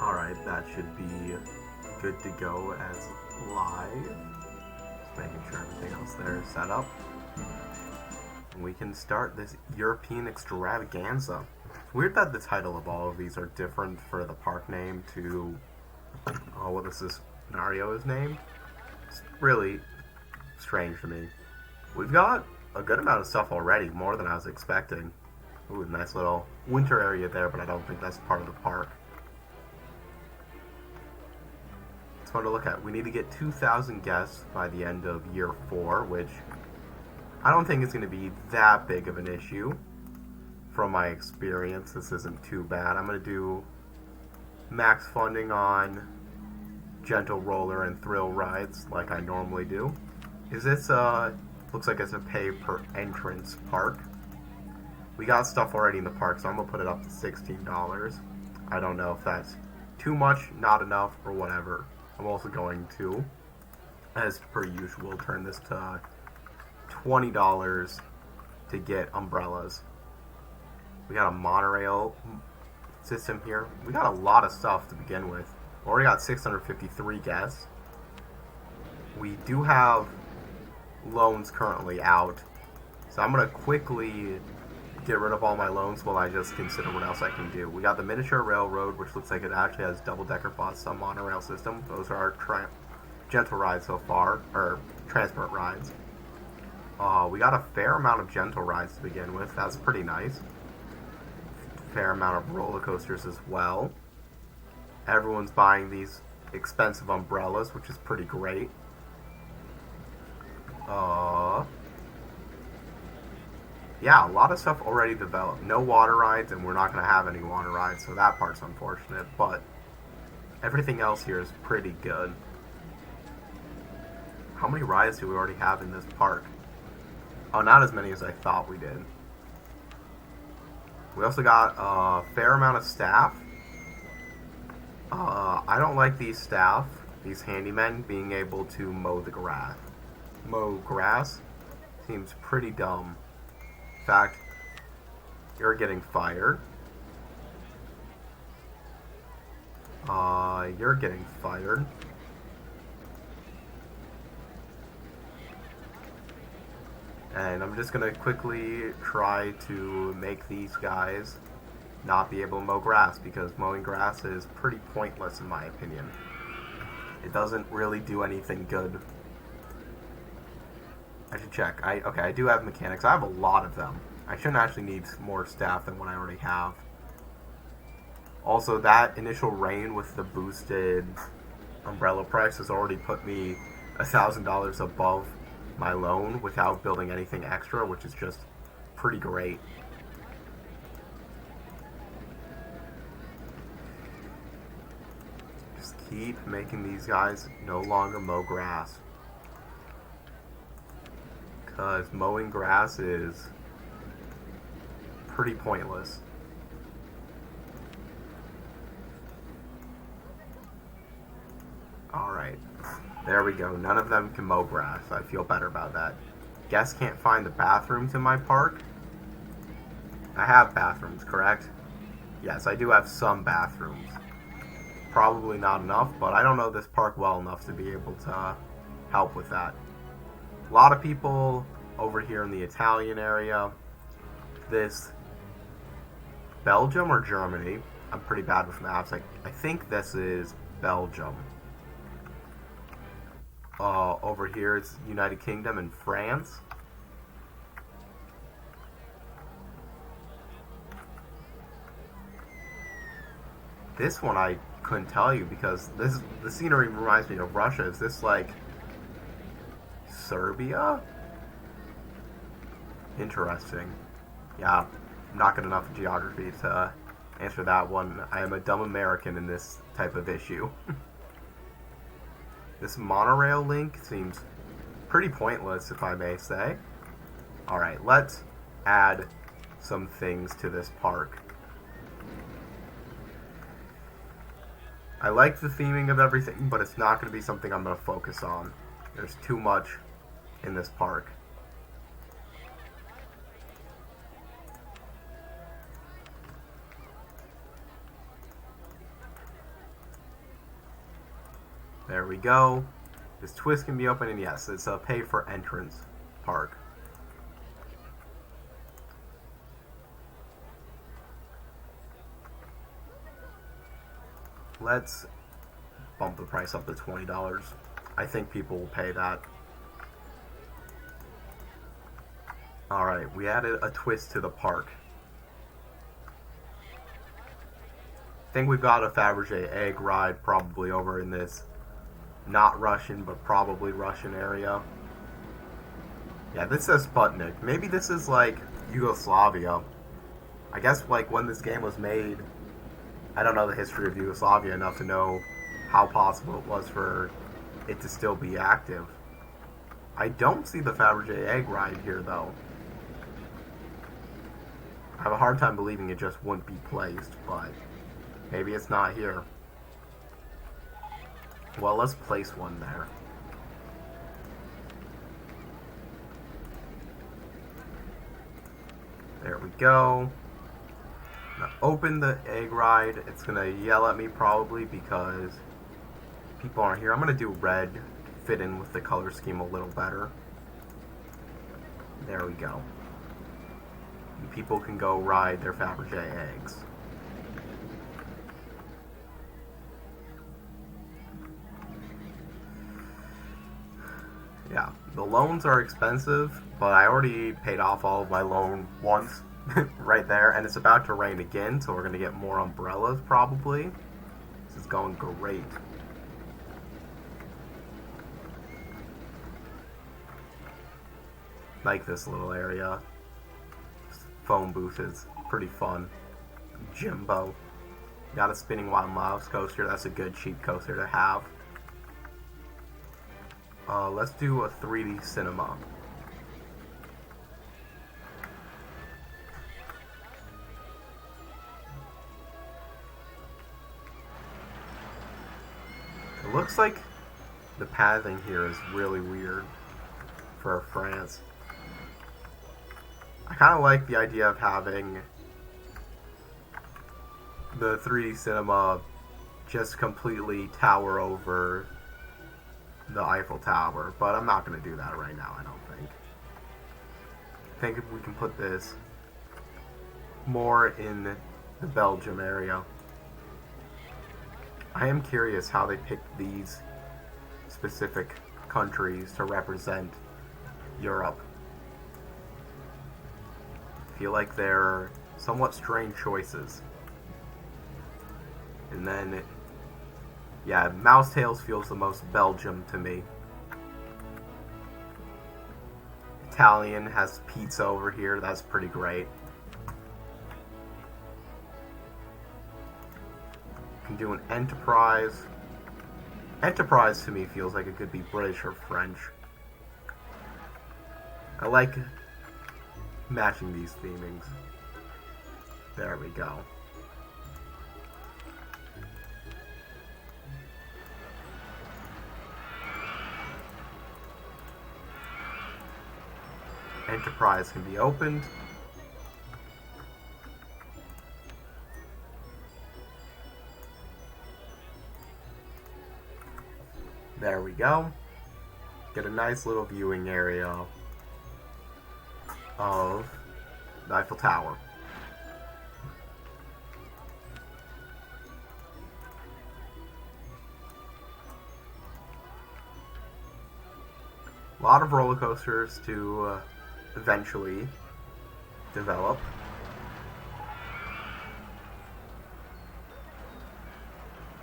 Alright, that should be good to go as live. Just making sure everything else there is set up. And we can start this European extravaganza. It's weird that the title of all of these are different for the park name to what this scenario is named. It's really strange to me. We've got a good amount of stuff already, more than I was expecting. Ooh, nice little winter area there, but I don't think that's part of the park. It's fun to look at. We need to get 2,000 guests by the end of year 4, which I don't think is going to be that big of an issue. From my experience, this isn't too bad. I'm going to do max funding on gentle roller and thrill rides like I normally do. Is this looks like it's a pay per entrance park. We got stuff already in the park, so I'm gonna put it up to $16. I don't know if that's too much, not enough, or whatever. I'm also going to, as per usual, turn this to $20 to get umbrellas. We got a monorail system here. We got a lot of stuff to begin with. Already got 653 guests. We do have loans currently out, so I'm going to quickly get rid of all my loans while I just consider what else I can do. We got the miniature railroad, which looks like it actually has double-decker bus, some monorail system. Those are our gentle rides so far, or transport rides. We got a fair amount of gentle rides to begin with. That's pretty nice. Fair amount of roller coasters as well. Everyone's buying these expensive umbrellas, which is pretty great. Yeah, a lot of stuff already developed. No water rides, and we're not going to have any water rides, so that part's unfortunate, but everything else here is pretty good. How many rides do we already have in this park? Oh, not as many as I thought we did. We also got a fair amount of staff. I don't like these staff, these handymen, being able to mow the grass. Mow grass seems pretty dumb. In fact, you're getting fired. You're getting fired. And I'm just gonna quickly try to make these guys not be able to mow grass, because mowing grass is pretty pointless in my opinion. It doesn't really do anything good. I should check. Okay, I do have mechanics. I have a lot of them. I shouldn't actually need more staff than what I already have. Also, that initial rain with the boosted umbrella price has already put me $1,000 above my loan without building anything extra, which is just pretty great. Just keep making these guys no longer mow grass. Because mowing grass is pretty pointless. Alright, there we go. None of them can mow grass. I feel better about that. Guests can't find the bathrooms in my park. I have bathrooms, correct? Yes, I do have some bathrooms. Probably not enough, but I don't know this park well enough to be able to help with that. A lot of people over here in the Italian area. This Belgium or Germany? I'm pretty bad with maps. I think this is Belgium. Over here it's United Kingdom and France. This one I couldn't tell you because the scenery reminds me of Russia. Is this like Serbia? Interesting. Yeah, I'm not good enough at geography to answer that one. I am a dumb American in this type of issue. This monorail link seems pretty pointless, if I may say. Alright, let's add some things to this park. I like the theming of everything, but it's not going to be something I'm going to focus on. There's too much in this park. There we go. This twist can be open, and yes, it's a pay for entrance park. Let's bump the price up to $20. I think people will pay that. Alright, we added a twist to the park. I think we've got a Fabergé egg ride probably over in this not Russian but probably Russian area. Yeah, this says Sputnik. Maybe this is like Yugoslavia. I guess like when this game was made, I don't know the history of Yugoslavia enough to know how possible it was for it to still be active. I don't see the Fabergé egg ride here though. I have a hard time believing it just wouldn't be placed, but maybe it's not here. Well, let's place one there. There we go. Now open the egg ride. It's gonna yell at me probably because people aren't here. I'm gonna do red to fit in with the color scheme a little better. There we go. And people can go ride their Fabergé eggs. Yeah, the loans are expensive, but I already paid off all of my loan once right there, and it's about to rain again, so we're going to get more umbrellas probably. This is going great. Like this little area. Phone booth is pretty fun. Jimbo. Got a spinning wild mouse coaster. That's a good cheap coaster to have. Let's do a 3D cinema. It looks like the pathing here is really weird for France. I kind of like the idea of having the 3D cinema just completely tower over the Eiffel Tower, but I'm not going to do that right now, I don't think. I think if we can put this more in the Belgium area. I am curious how they picked these specific countries to represent Europe. I feel like they're somewhat strange choices. And then, yeah, Mouse Tails feels the most Belgium to me. Italian has pizza over here, that's pretty great. Can do an Enterprise. Enterprise to me feels like it could be British or French. I like matching these themings. There we go. Enterprise can be opened. There we go. Get a nice little viewing area of the Eiffel Tower. A lot of roller coasters to eventually develop.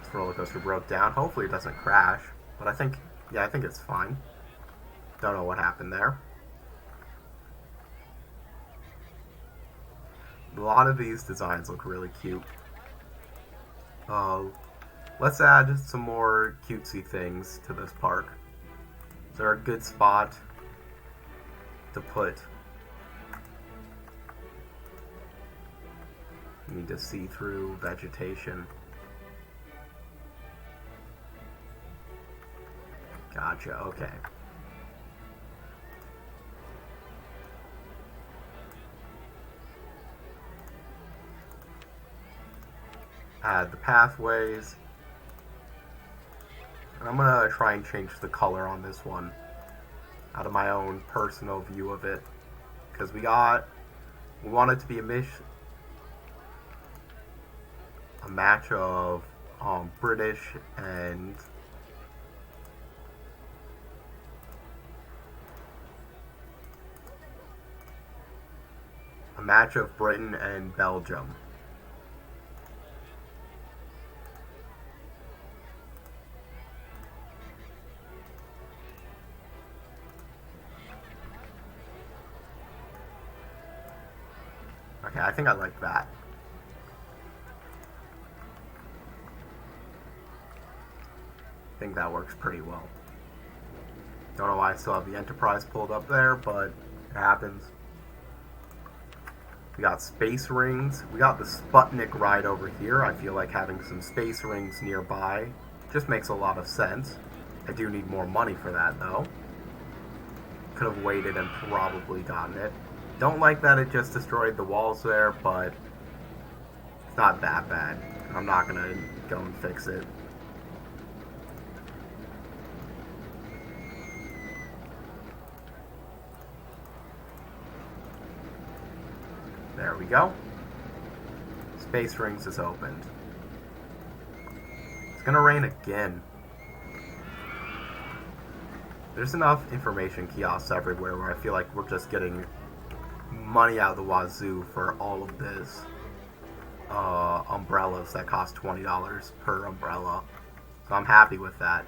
This roller coaster broke down. Hopefully it doesn't crash. But I think it's fine. Don't know what happened there. A lot of these designs look really cute. Let's add some more cutesy things to this park. Is there a good spot to put? You need to see through vegetation. Gotcha, okay. Add the pathways. And I'm gonna try and change the color on this one out of my own personal view of it, because we want it to be a match of British and Britain and Belgium. Okay, I think I like that. I think that works pretty well. Don't know why I still have the Enterprise pulled up there, but it happens. We got space rings. We got the Sputnik ride over here. I feel like having some space rings nearby just makes a lot of sense. I do need more money for that, though. Could have waited and probably gotten it. Don't like that it just destroyed the walls there, but it's not that bad. I'm not going to go and fix it. There we go. Space Rings is opened. It's gonna rain again. There's enough information kiosks everywhere where I feel like we're just getting money out of the wazoo for all of this. Umbrellas that cost $20 per umbrella. So I'm happy with that.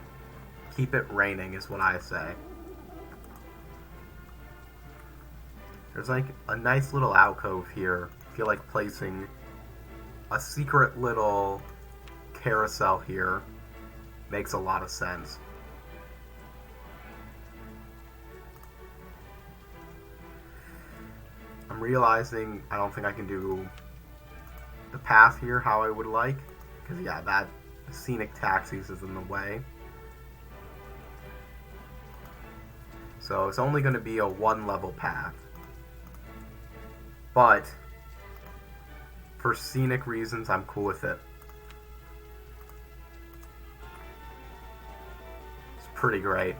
Keep it raining is what I say. There's like a nice little alcove here. I feel like placing a secret little carousel here makes a lot of sense. I'm realizing I don't think I can do the path here how I would like. Because yeah, that scenic taxis is in the way. So it's only going to be a one-level path. But for scenic reasons, I'm cool with it. It's pretty great.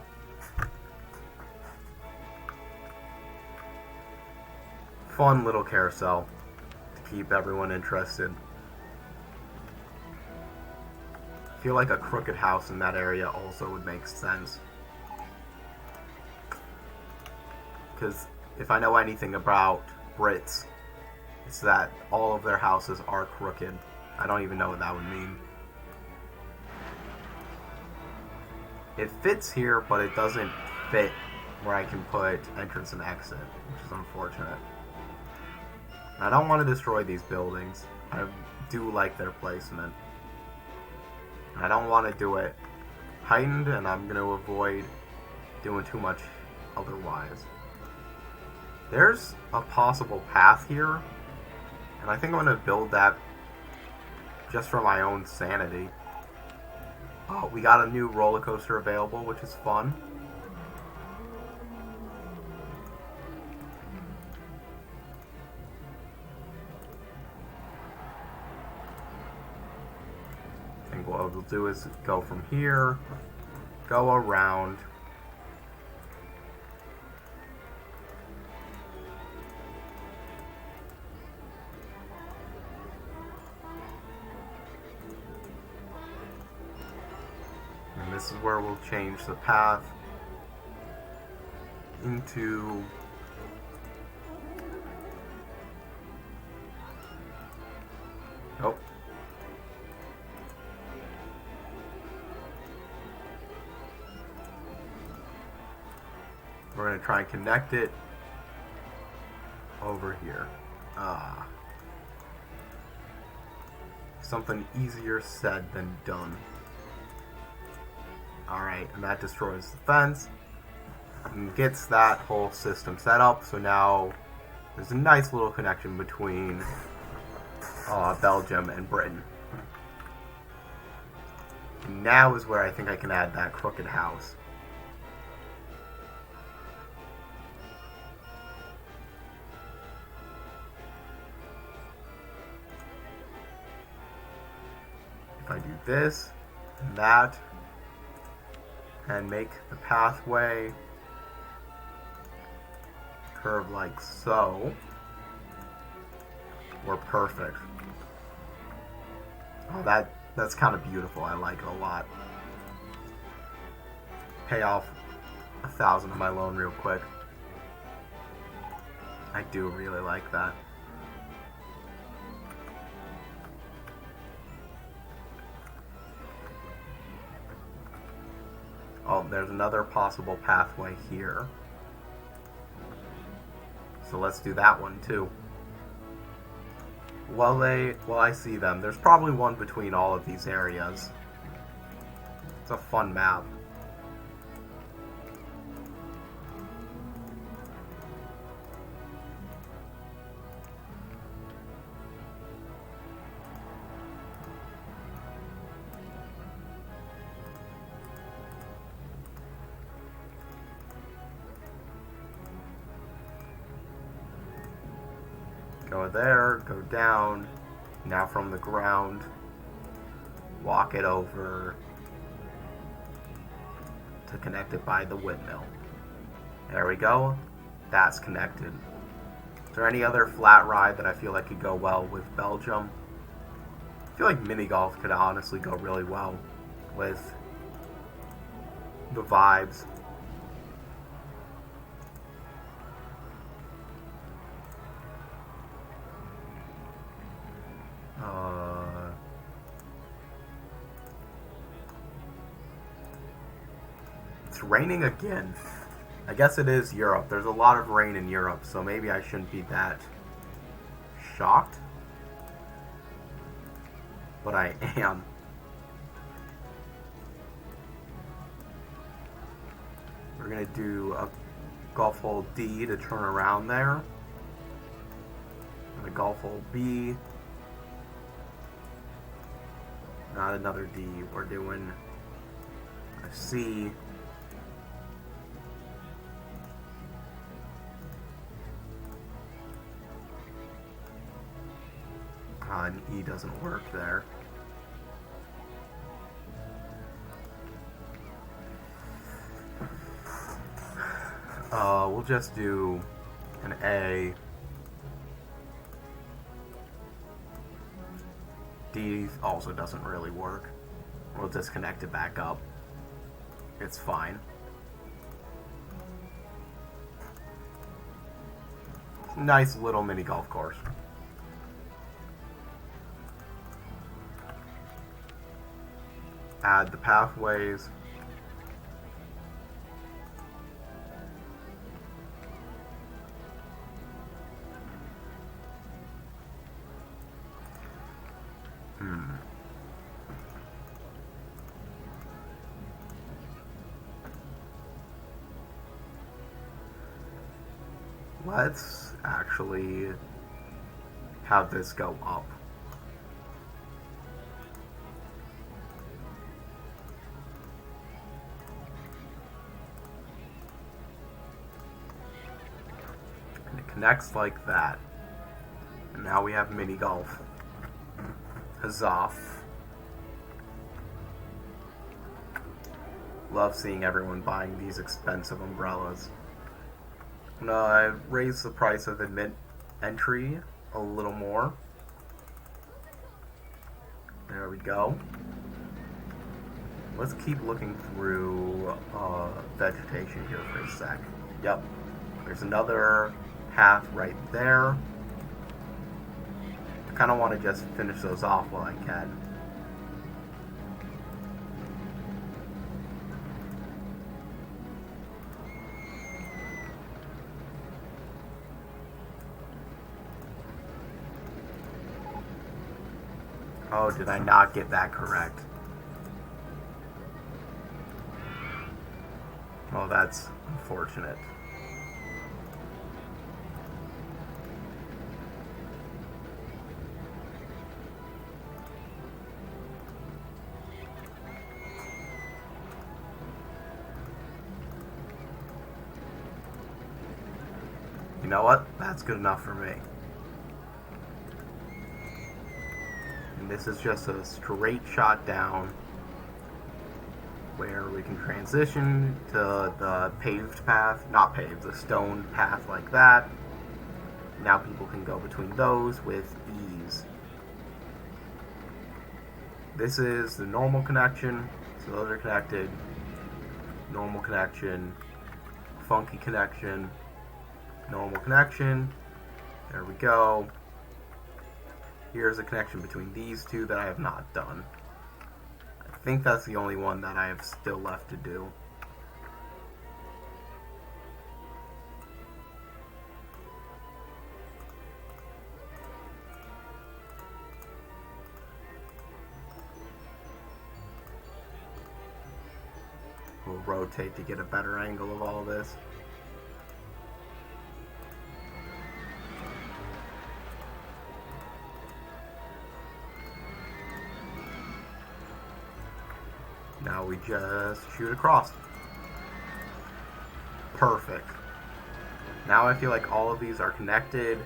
Fun little carousel to keep everyone interested. I feel like a crooked house in that area also would make sense. Because if I know anything about Brits, it's that all of their houses are crooked. I don't even know what that would mean. It fits here, but it doesn't fit where I can put entrance and exit, which is unfortunate. I don't want to destroy these buildings. I do like their placement. I don't want to do it heightened, and I'm going to avoid doing too much otherwise. There's a possible path here, and I think I'm going to build that just for my own sanity. Oh, we got a new roller coaster available, which is fun. I think what we'll do is go from here, go around. And this is where we'll change the path into oh. We're going to try and connect it over here. Something easier said than done. Alright, and that destroys the fence and gets that whole system set up. So now there's a nice little connection between Belgium and Britain. And now is where I think I can add that crooked house. If I do this and that, and make the pathway curve like so. We're perfect. Oh, that's kind of beautiful. I like it a lot. Pay off 1,000 of my loan real quick. I do really like that. Oh, there's another possible pathway here. So let's do that one too. Well, I see them. There's probably one between all of these areas. It's a fun map. Go there, go down, now from the ground, walk it over to connect it by the windmill. There we go, that's connected. Is there any other flat ride that I feel like could go well with Belgium? I feel like mini golf could honestly go really well with the vibes. It's raining again. I guess it is Europe. There's a lot of rain in Europe, so maybe I shouldn't be that shocked. But I am. We're going to do a golf hole D to turn around there. And a golf hole B. Not another D. We're doing a C. And E doesn't work there. We'll just do an A. D also doesn't really work. We'll disconnect it back up. It's fine. Nice little mini golf course. Add the pathways. Let's actually have this go up. And it connects like that. And now we have mini golf. Huzzah. Love seeing everyone buying these expensive umbrellas. I raised the price of admit entry a little more. There we go. Let's keep looking through vegetation here for a sec. Yep, there's another path right there. I kind of want to just finish those off while I can. Oh, did I not get that correct? Oh, that's unfortunate. You know what? That's good enough for me. This is just a straight shot down. where we can transition to the paved path, not paved, the stone path like that. Now people can go between those with ease. This is the normal connection, so those are connected. Normal connection, funky connection, normal connection. There we go. Here's a connection between these two that I have not done. I think that's the only one that I have still left to do. We'll rotate to get a better angle of all this. Now we just shoot across. Perfect. Now I feel like all of these are connected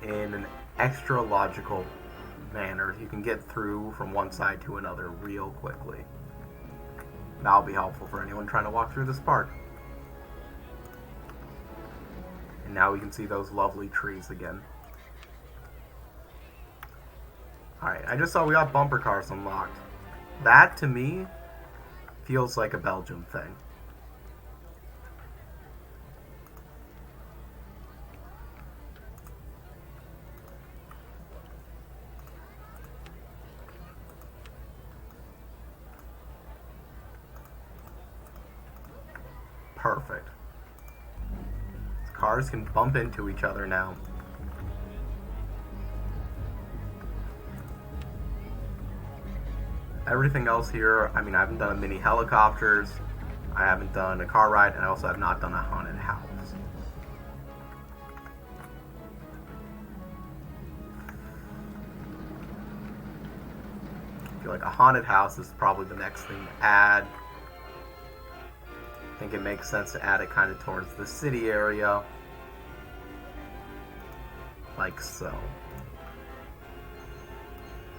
in an extra logical manner. You can get through from one side to another real quickly. That'll be helpful for anyone trying to walk through this park. And now we can see those lovely trees again. Alright, I just saw we got bumper cars unlocked. That, to me, feels like a Belgium thing. Perfect. Cars can bump into each other now. Everything else here, I mean, I haven't done a mini helicopters, I haven't done a car ride, and I also have not done a haunted house. I feel like a haunted house is probably the next thing to add. I think it makes sense to add it kind of towards the city area. Like so.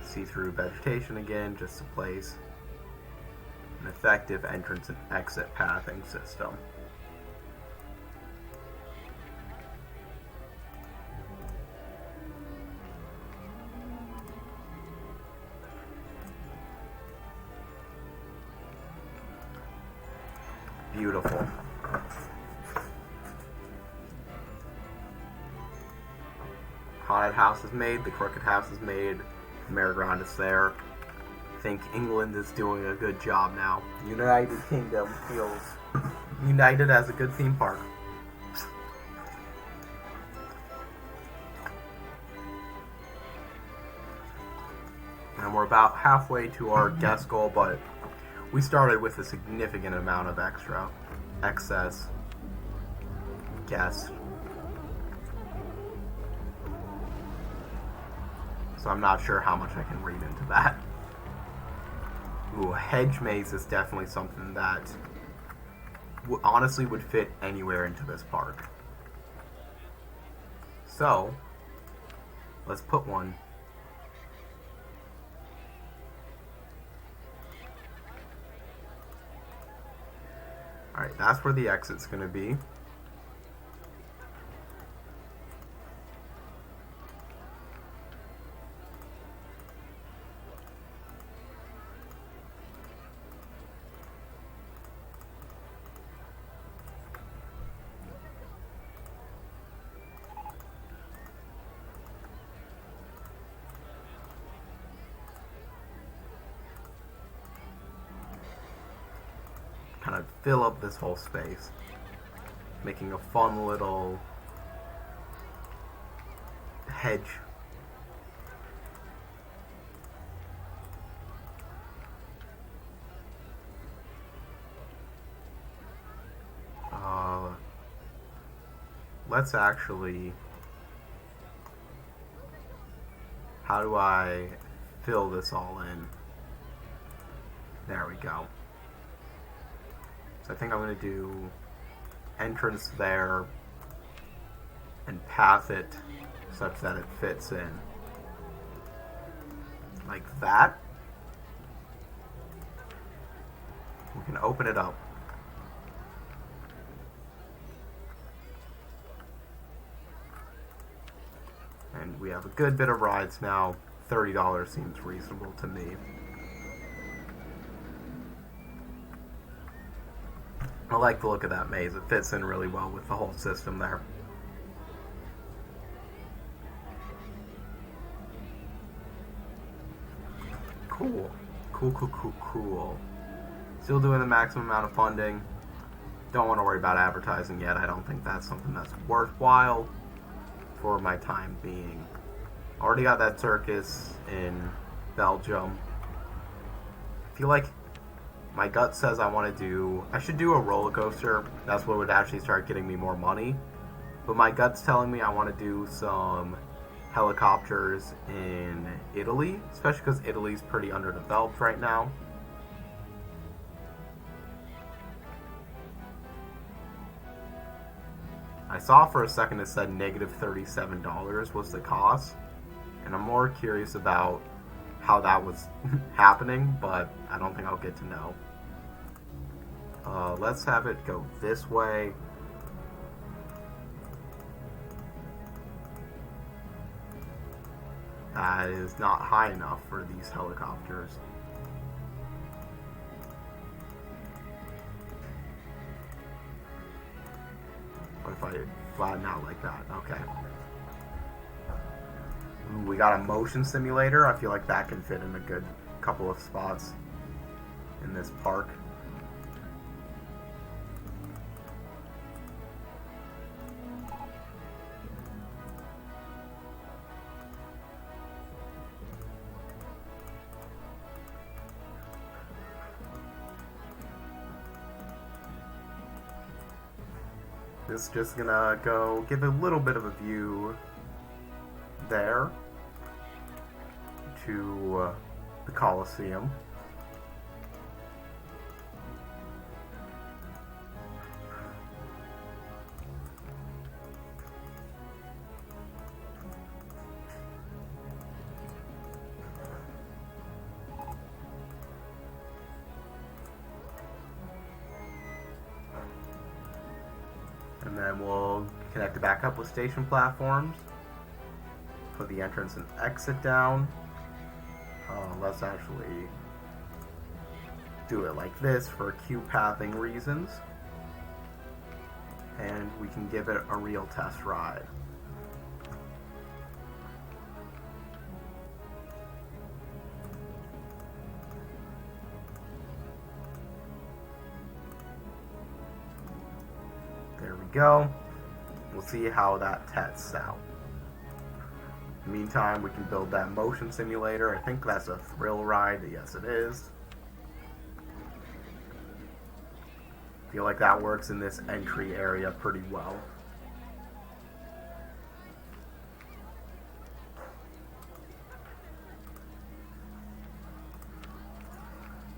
See-through vegetation again, just to place an effective entrance and exit pathing system. Beautiful. Haunted house is made, the crooked house is made, the merry-go-round is there. I think England is doing a good job now. United Kingdom feels united as a good theme park. And we're about halfway to our guest goal, but we started with a significant amount of excess guests. So I'm not sure how much I can read into that. Ooh, Hedge Maze is definitely something that honestly would fit anywhere into this park. So, let's put one. Alright, that's where the exit's going to be. Kind of fill up this whole space, making a fun little hedge. Let's actually, how do I fill this all in? There we go. I think I'm going to do entrance there and path it such that it fits in. Like that. We open it up. And we have a good bit of rides now. $30 seems reasonable to me. I like the look of that maze. It fits in really well with the whole system there. Cool. Cool. Still doing the maximum amount of funding. Don't want to worry about advertising yet. I don't think that's something that's worthwhile for my time being. Already got that circus in Belgium. I feel like my gut says I should do a roller coaster. That's what would actually start getting me more money. But my gut's telling me I want to do some helicopters in Italy, especially because Italy's pretty underdeveloped right now. I saw for a second it said negative $37 was the cost, and I'm more curious about how that was happening, but I don't think I'll get to know. Let's have it go this way. That is not high enough for these helicopters. What if I flatten out like that? Okay. Ooh, we got a motion simulator. I feel like that can fit in a good couple of spots in this park. This is just gonna go give a little bit of a view there to the Colosseum. And then we'll connect it back up with station platforms. Put the entrance and exit down. Let's actually do it like this for queue pathing reasons. And we can give it a real test ride. There we go. We'll see how that tests out. In the meantime, we can build that motion simulator. I think that's a thrill ride. Yes, it is. I feel like that works in this entry area pretty well.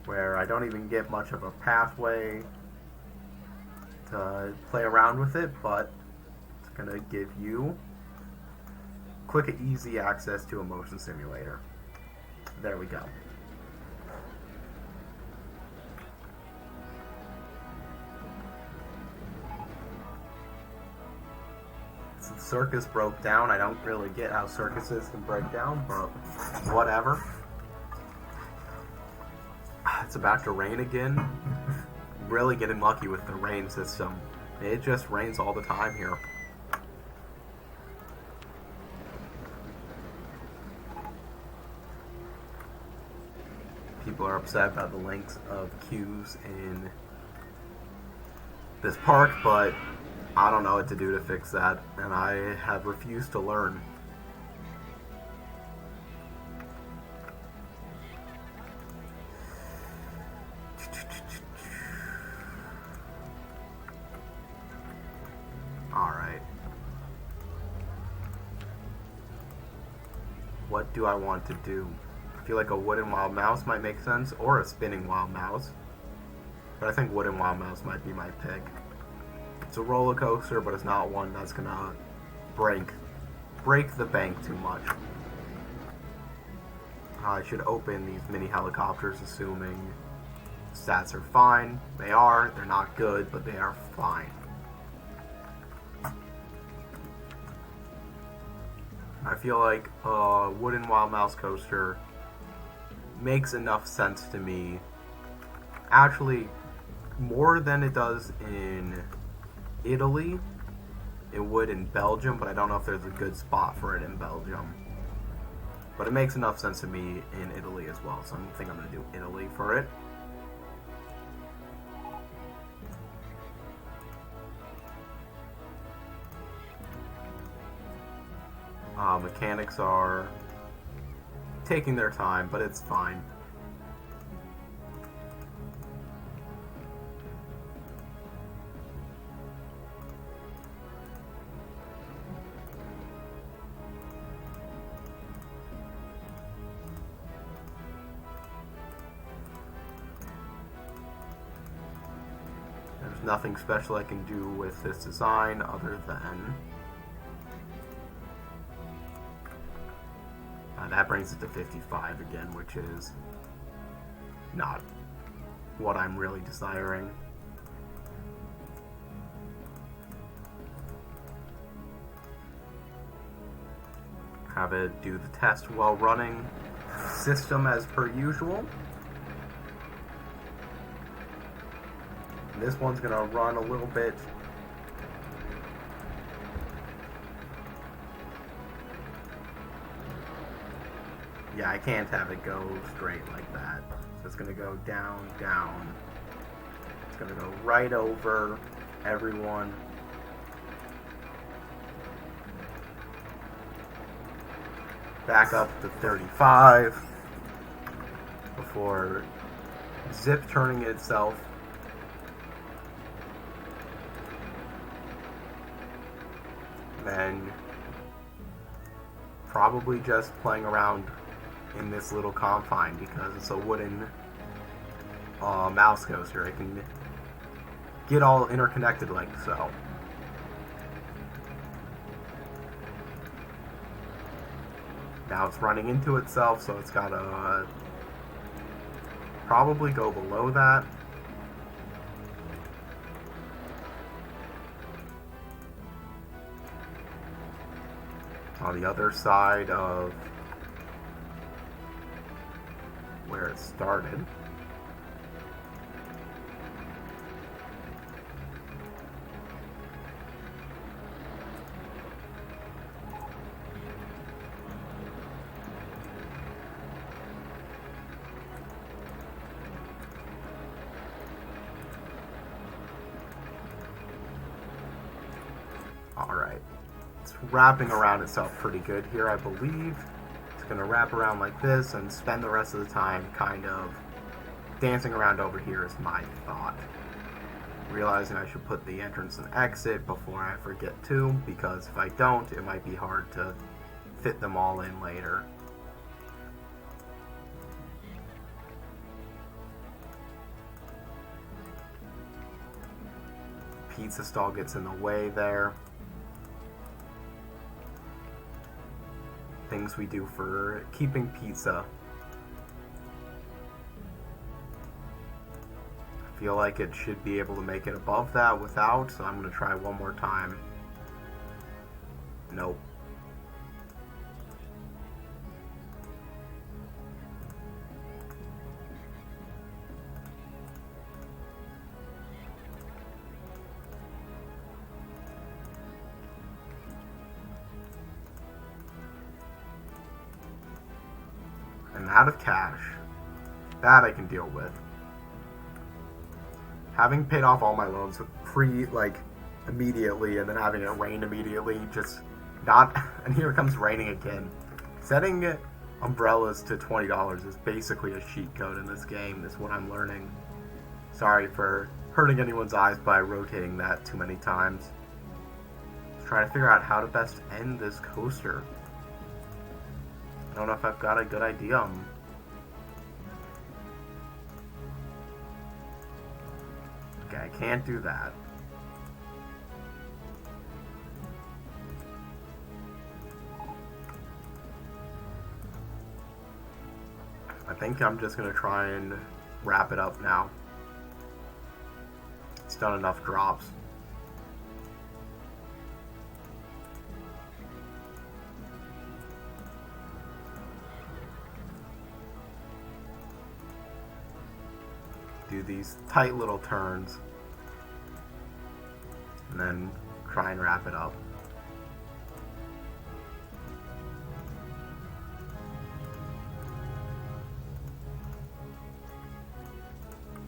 Where I don't even get much of a pathway to play around with it, but it's going to give you quick and easy access to a motion simulator. There we go. So the circus broke down. I don't really get how circuses can break down, but whatever. It's about to rain again. Really getting lucky with the rain system. It just rains all the time here. People are upset about the length of queues in this park, but I don't know what to do to fix that, and I have refused to learn. Alright. What do I want to do? I feel like a wooden wild mouse might make sense, or a spinning wild mouse. But I think wooden wild mouse might be my pick. It's a roller coaster, but it's not one that's gonna break the bank too much. I should open these mini helicopters, assuming Stats are fine. They are. They're not good, but they are fine. I feel like a wooden wild mouse coaster makes enough sense to me. Actually, more than it does in Italy. It would in Belgium, but I don't know if there's a good spot for it in Belgium. But it makes enough sense to me in Italy as well, so I think I'm going to do Italy for it. Mechanics are taking their time, but it's fine. There's nothing special I can do with this design other than that brings it to 55 again, which is not what I'm really desiring. Have it do the test while running system as per usual. And this one's gonna run a little bit yeah, I can't have it go straight like that. So it's gonna go down, down. It's gonna go right over everyone. Back up to 35 before zip turning itself. Then probably just playing around in this little confine because it's a wooden mouse coaster. It can get all interconnected like so. Now it's running into itself, so it's gotta probably go below that. On the other side of where it started. Alright, it's wrapping around itself pretty good here, I believe. It's going to wrap around like this and spend the rest of the time kind of dancing around over here is my thought. Realizing I should put the entrance and exit before I forget to, because if I don't, it might be hard to fit them all in later. Pizza stall gets in the way there. Things we do for keeping pizza. I feel like it should be able to make it above that without, so I'm going to try one more time. Nope. And out of cash. That I can deal with. Having paid off all my loans immediately and then having it rain immediately, just not, and here it comes raining again. Setting umbrellas to $20 is basically a cheat code in this game, is what I'm learning. Sorry for hurting anyone's eyes by rotating that too many times. Just trying to figure out how to best end this coaster. I don't know if I've got a good idea on. Okay, I can't do that. I think I'm just gonna try and wrap it up now. done enough drops. Do these tight little turns and then try and wrap it up.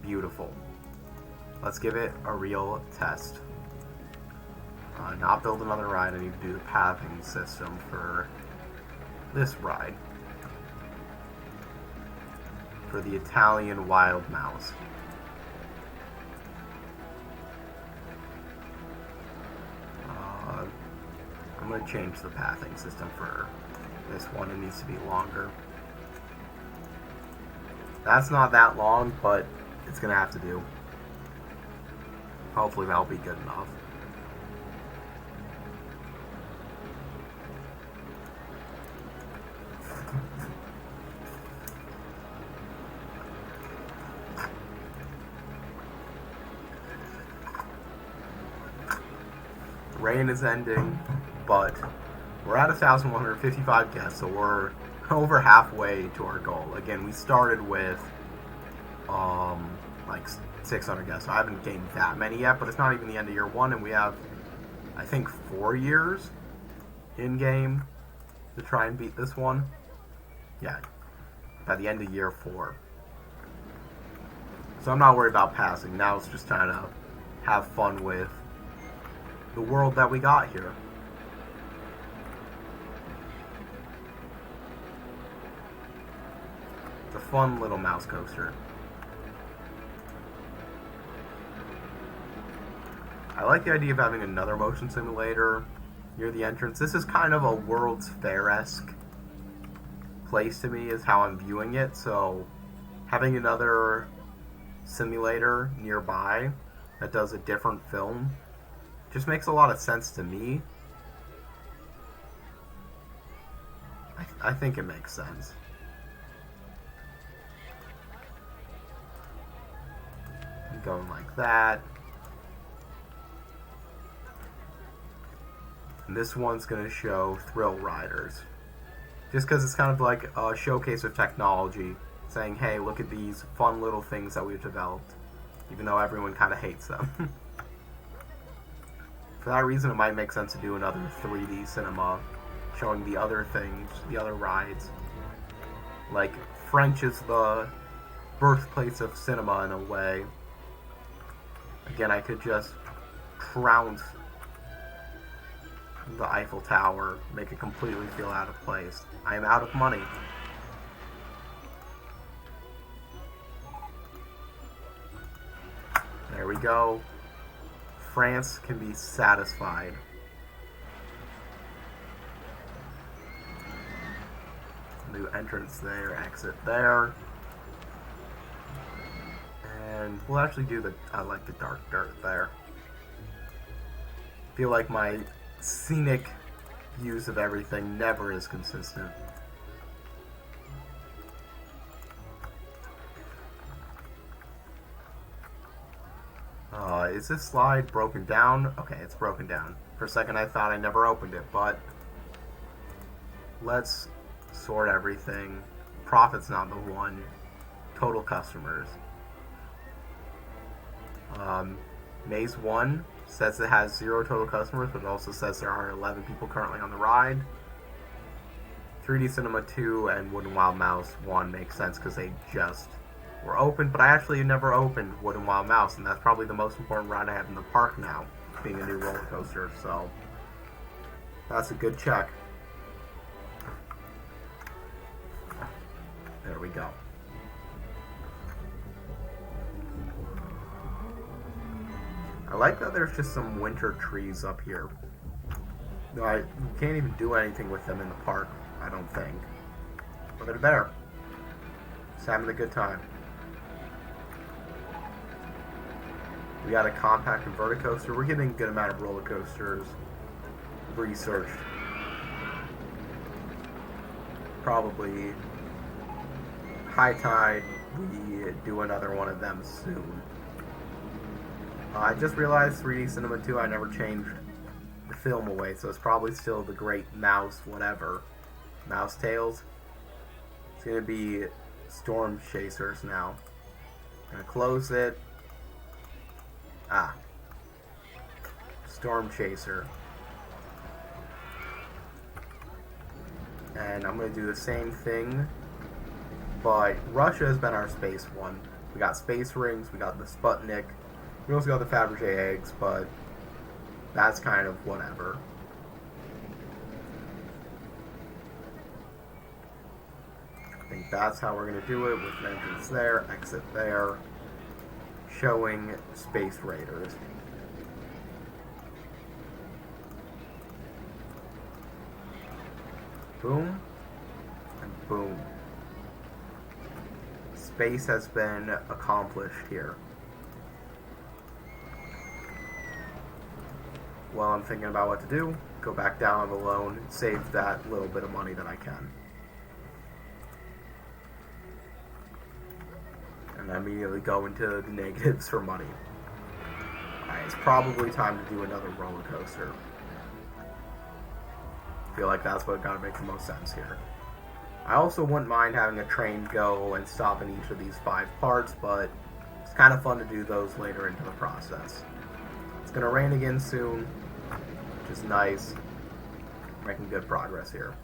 Beautiful. Let's give it a real test. Not build another ride, I need to do the pathing system for this ride. For the Italian Wild Mouse. I'm going to change the pathing system for this one. It needs to be longer. That's not that long, but it's going to have to do. Hopefully that'll be good enough. Rain is ending, but we're at 1,155 guests, so we're over halfway to our goal. Again, we started with like 600 guests. So I haven't gained that many yet, but it's not even the end of year one, and we have, I think, 4 years in game to try and beat this one. Yeah, by the end of year 4. So I'm not worried about passing. Now it's just trying to have fun with the world that we got here. It's a fun little mouse coaster. I like the idea of having another motion simulator near the entrance. This is kind of a World's Fair-esque place to me, is how I'm viewing it. So having another simulator nearby that does a different film just makes a lot of sense to me. I think it makes sense. Going like that. And this one's going to show thrill riders. Just because it's kind of like a showcase of technology, saying, hey, look at these fun little things that we've developed, even though everyone kind of hates them. For that reason, it might make sense to do another 3D cinema, showing the other things, the other rides. Like, French is the birthplace of cinema in a way. Again, I could just trounce the Eiffel Tower, make it completely feel out of place. I am out of money. There we go. France can be satisfied. New entrance there, exit there. And we'll actually do the, I like the dark dirt there. Feel like my scenic views of everything never is consistent. Is this slide broken down? Okay, it's broken down. For a second I thought I never opened it, but let's sort everything. Profit's not the one. Total customers. Maze 1 says it has 0 total customers, but it also says there are 11 people currently on the ride. 3D Cinema 2 and Wooden Wild Mouse 1 makes sense because they just were open, but I actually never opened Wooden Wild Mouse, and that's probably the most important ride I have in the park now, being a new roller coaster, so that's a good check. There we go. I like that there's just some winter trees up here. No, you can't even do anything with them in the park, I don't think. But they're there. Just having a good time. We got a compact inverted coaster. We're getting a good amount of roller coasters researched. Probably high tide, we do another one of them soon. I just realized 3D Cinema 2, I never changed the film away, so it's probably still the great mouse whatever. Mouse Tails. It's going to be Storm Chasers now. Gonna close it. Storm Chaser. And I'm gonna do the same thing, but Russia has been our space one. We got space rings, we got the Sputnik, we also got the Fabergé eggs, but that's kind of whatever. I think that's how we're gonna do it, with an entrance there, exit there, showing Space Raiders. Boom, and boom. Space has been accomplished here. While I'm thinking about what to do, go back down on the loan, save that little bit of money that I can. And immediately go into the negatives for money. Alright, it's probably time to do another roller coaster. I feel like that's what gotta make the most sense here. I also wouldn't mind having a train go and stop in each of these 5 parts, but it's kind of fun to do those later into the process. It's gonna rain again soon, which is nice. Making good progress here.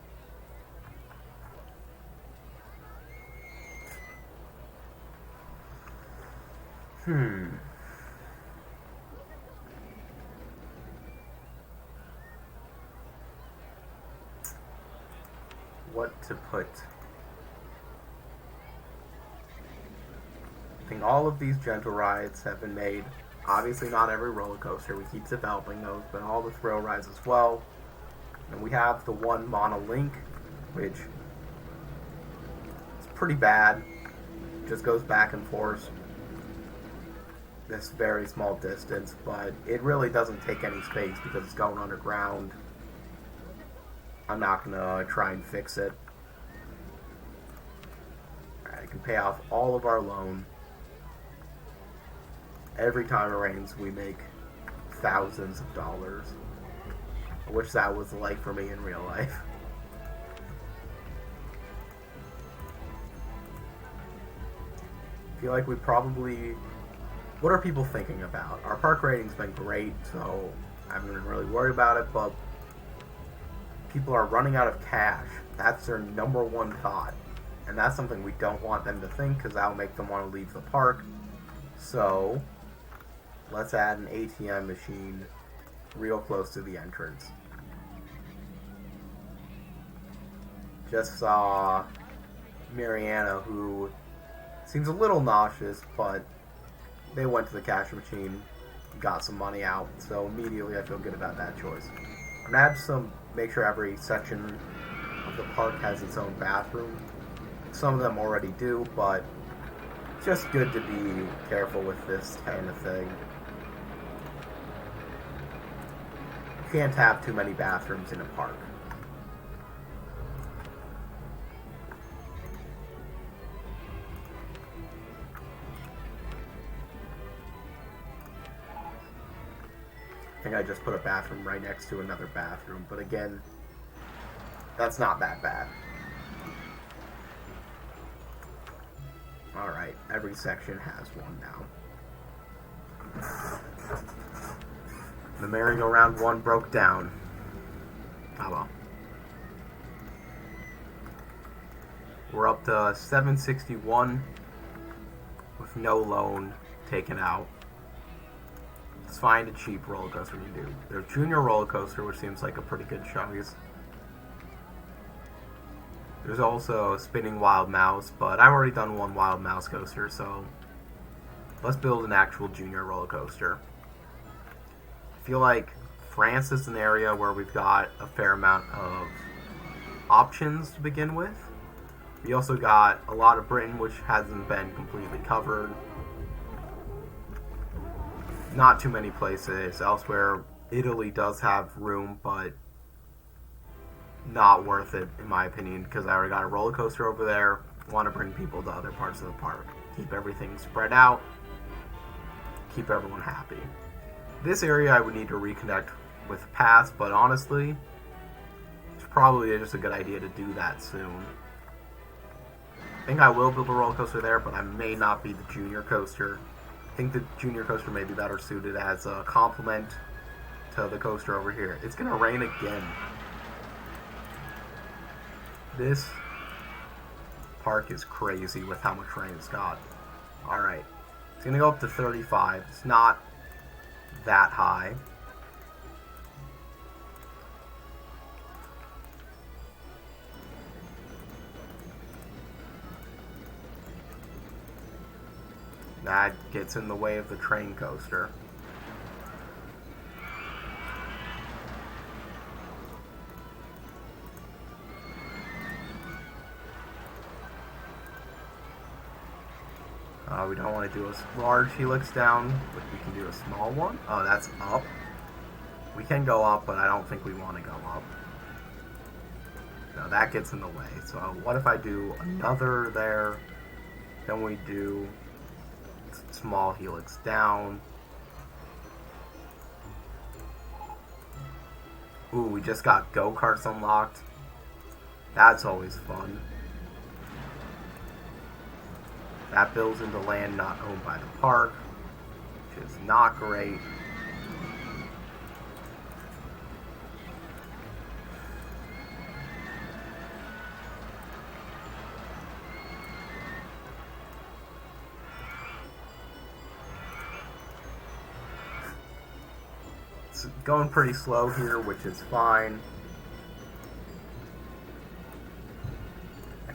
What to put? I think all of these gentle rides have been made. Obviously not every roller coaster, we keep developing those, but all the thrill rides as well. And we have the one monolink, which is pretty bad. Just goes back and forth this very small distance, but it really doesn't take any space because it's going underground. I'm not gonna try and fix it. Alright, I can pay off all of our loan. Every time it rains, we make thousands of dollars. I wish that was like for me in real life. I feel like we probably... What are people thinking about? Our park rating's been great, so I haven't been really worried about it, but people are running out of cash. That's their number one thought. And that's something we don't want them to think, because that'll make them want to leave the park. So, let's add an ATM machine real close to the entrance. Just saw Mariana, who seems a little nauseous, but they went to the cash machine, got some money out, so immediately I feel good about that choice. I'm gonna add some, make sure every section of the park has its own bathroom. Some of them already do, but it's just good to be careful with this kind of thing. You can't have too many bathrooms in a park. I think I just put a bathroom right next to another bathroom, but again, that's not that bad. Alright, every section has one now. The merry-go-round one broke down. Oh well. We're up to 761 with no loan taken out. Let's find a cheap roller coaster we can do. There's Junior Roller Coaster, which seems like a pretty good choice. There's also Spinning Wild Mouse, but I've already done one Wild Mouse coaster, so let's build an actual Junior roller coaster. I feel like France is an area where we've got a fair amount of options to begin with. We also got a lot of Britain, which hasn't been completely covered. Not too many places elsewhere. Italy does have room, but not worth it in my opinion, because I already got a roller coaster over there. Want to bring people to other parts of the park. Keep everything spread out. keep everyone happy. This area I would need to reconnect with paths, but honestly, it's probably just a good idea to do that soon. I think I will build a roller coaster there, but I may not be the junior coaster. I think the junior coaster may be better suited as a complement to the coaster over here. It's gonna rain again. This park is crazy with how much rain it's got. Alright. It's gonna go up to 35. It's not that high. That gets in the way of the train coaster. We don't want to do a large helix down, but we can do a small one. Oh, that's up. We can go up, but I don't think we want to go up. No, that gets in the way. So what if I do another there? Then we do small helix down. Ooh, we just got go-karts unlocked. That's always fun. That builds into land not owned by the park, which is not great. It's going pretty slow here, which is fine.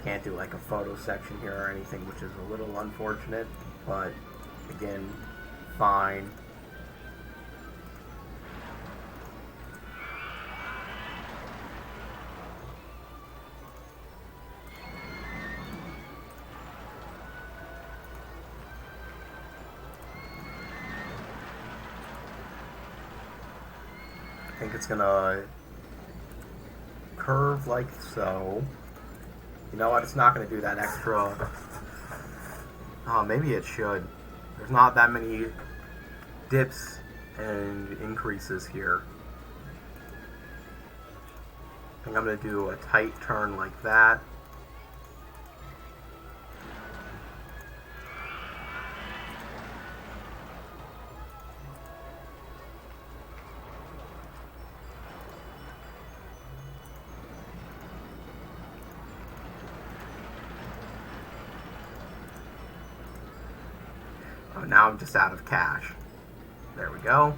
Can't do like a photo section here or anything, which is a little unfortunate, but again, fine. I think it's gonna curve like so. You know what, it's not going to do that extra. Oh, maybe it should. There's not that many dips and increases here. I think I'm going to do a tight turn like that. Now I'm just out of cash. There we go.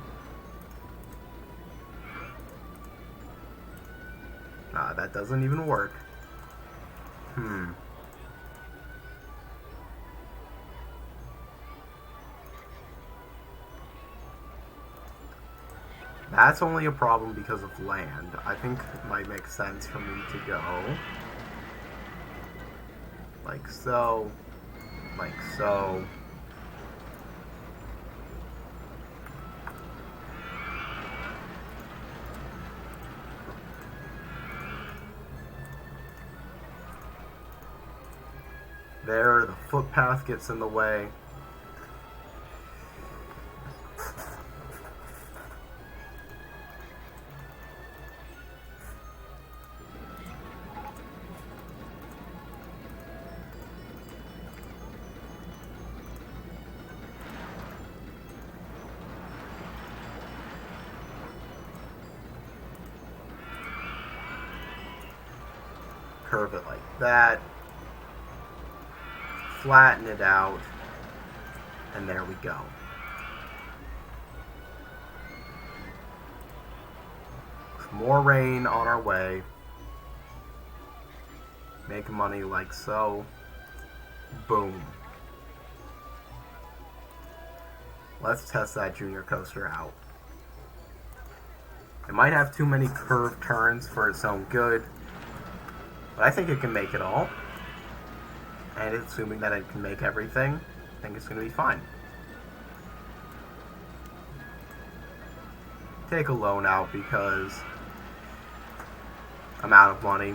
That doesn't even work. That's only a problem because of land. I think it might make sense for me to go like so, like so. There, the footpath gets in the way. Curve it like that. Flatten it out, and there we go. More rain on our way. Make money like so. Boom. Let's test that junior coaster out. It might have too many curved turns for its own good, but I think it can make it all. And assuming that it can make everything, I think it's going to be fine. Take a loan out because I'm out of money.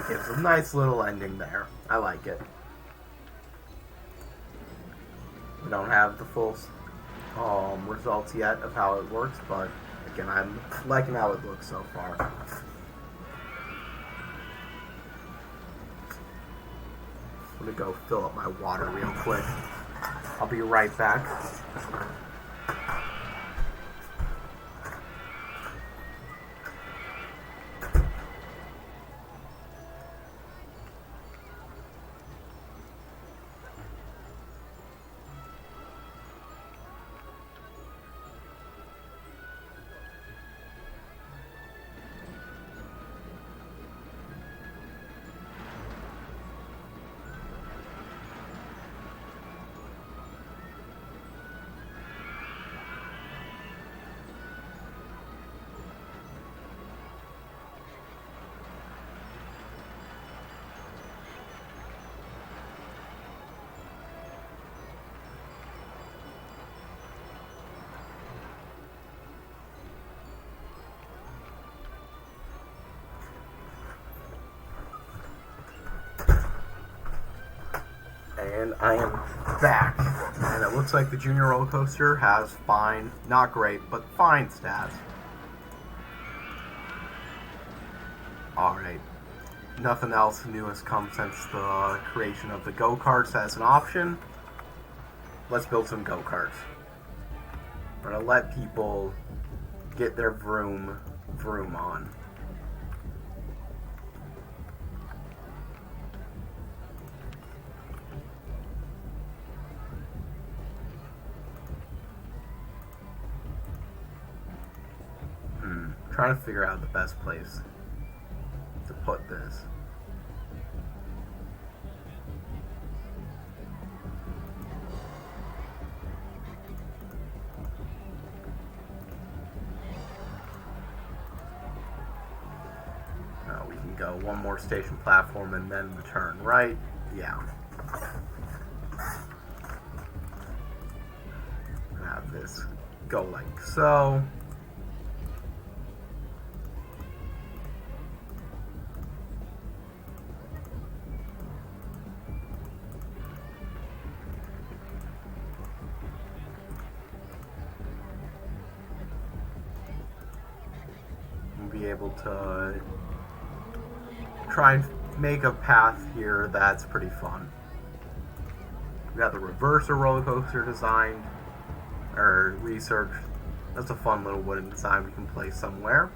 gives a nice little ending there. I like it. We don't have the full results yet of how it works, but again, I'm liking how it looks so far. I'm gonna go fill up my water real quick. I'll be right back. And I am back. And it looks like the Junior Roller Coaster has fine, not great, but fine stats. Alright. Nothing else new has come since the creation of the go-karts as an option. Let's build some go-karts. We're going to let people get their vroom on. Trying to figure out the best place to put this. We can go one more station platform and then the turn right. Yeah. Have this go like so. Be able to try and make a path here that's pretty fun. We got the reverser roller coaster designed or researched. That's a fun little wooden design we can place somewhere.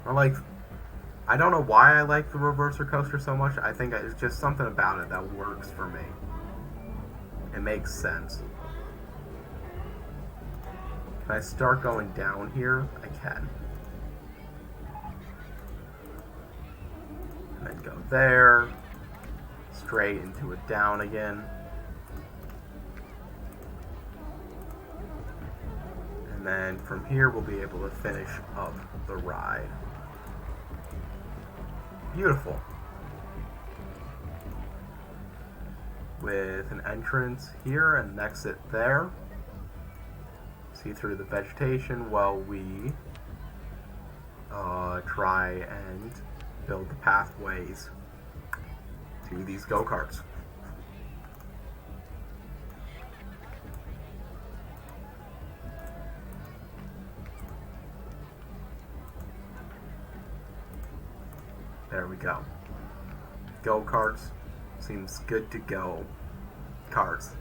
I don't know why I like the reverser coaster so much. I think it's just something about it that works for me. It makes sense. Can I start going down here? I can. And then go there. Straight into it down again. And then from here we'll be able to finish up the ride. Beautiful. With an entrance here and an exit there. See through the vegetation while we try and build the pathways to these go-karts. There we go. Go-karts. Seems good to go. Cars.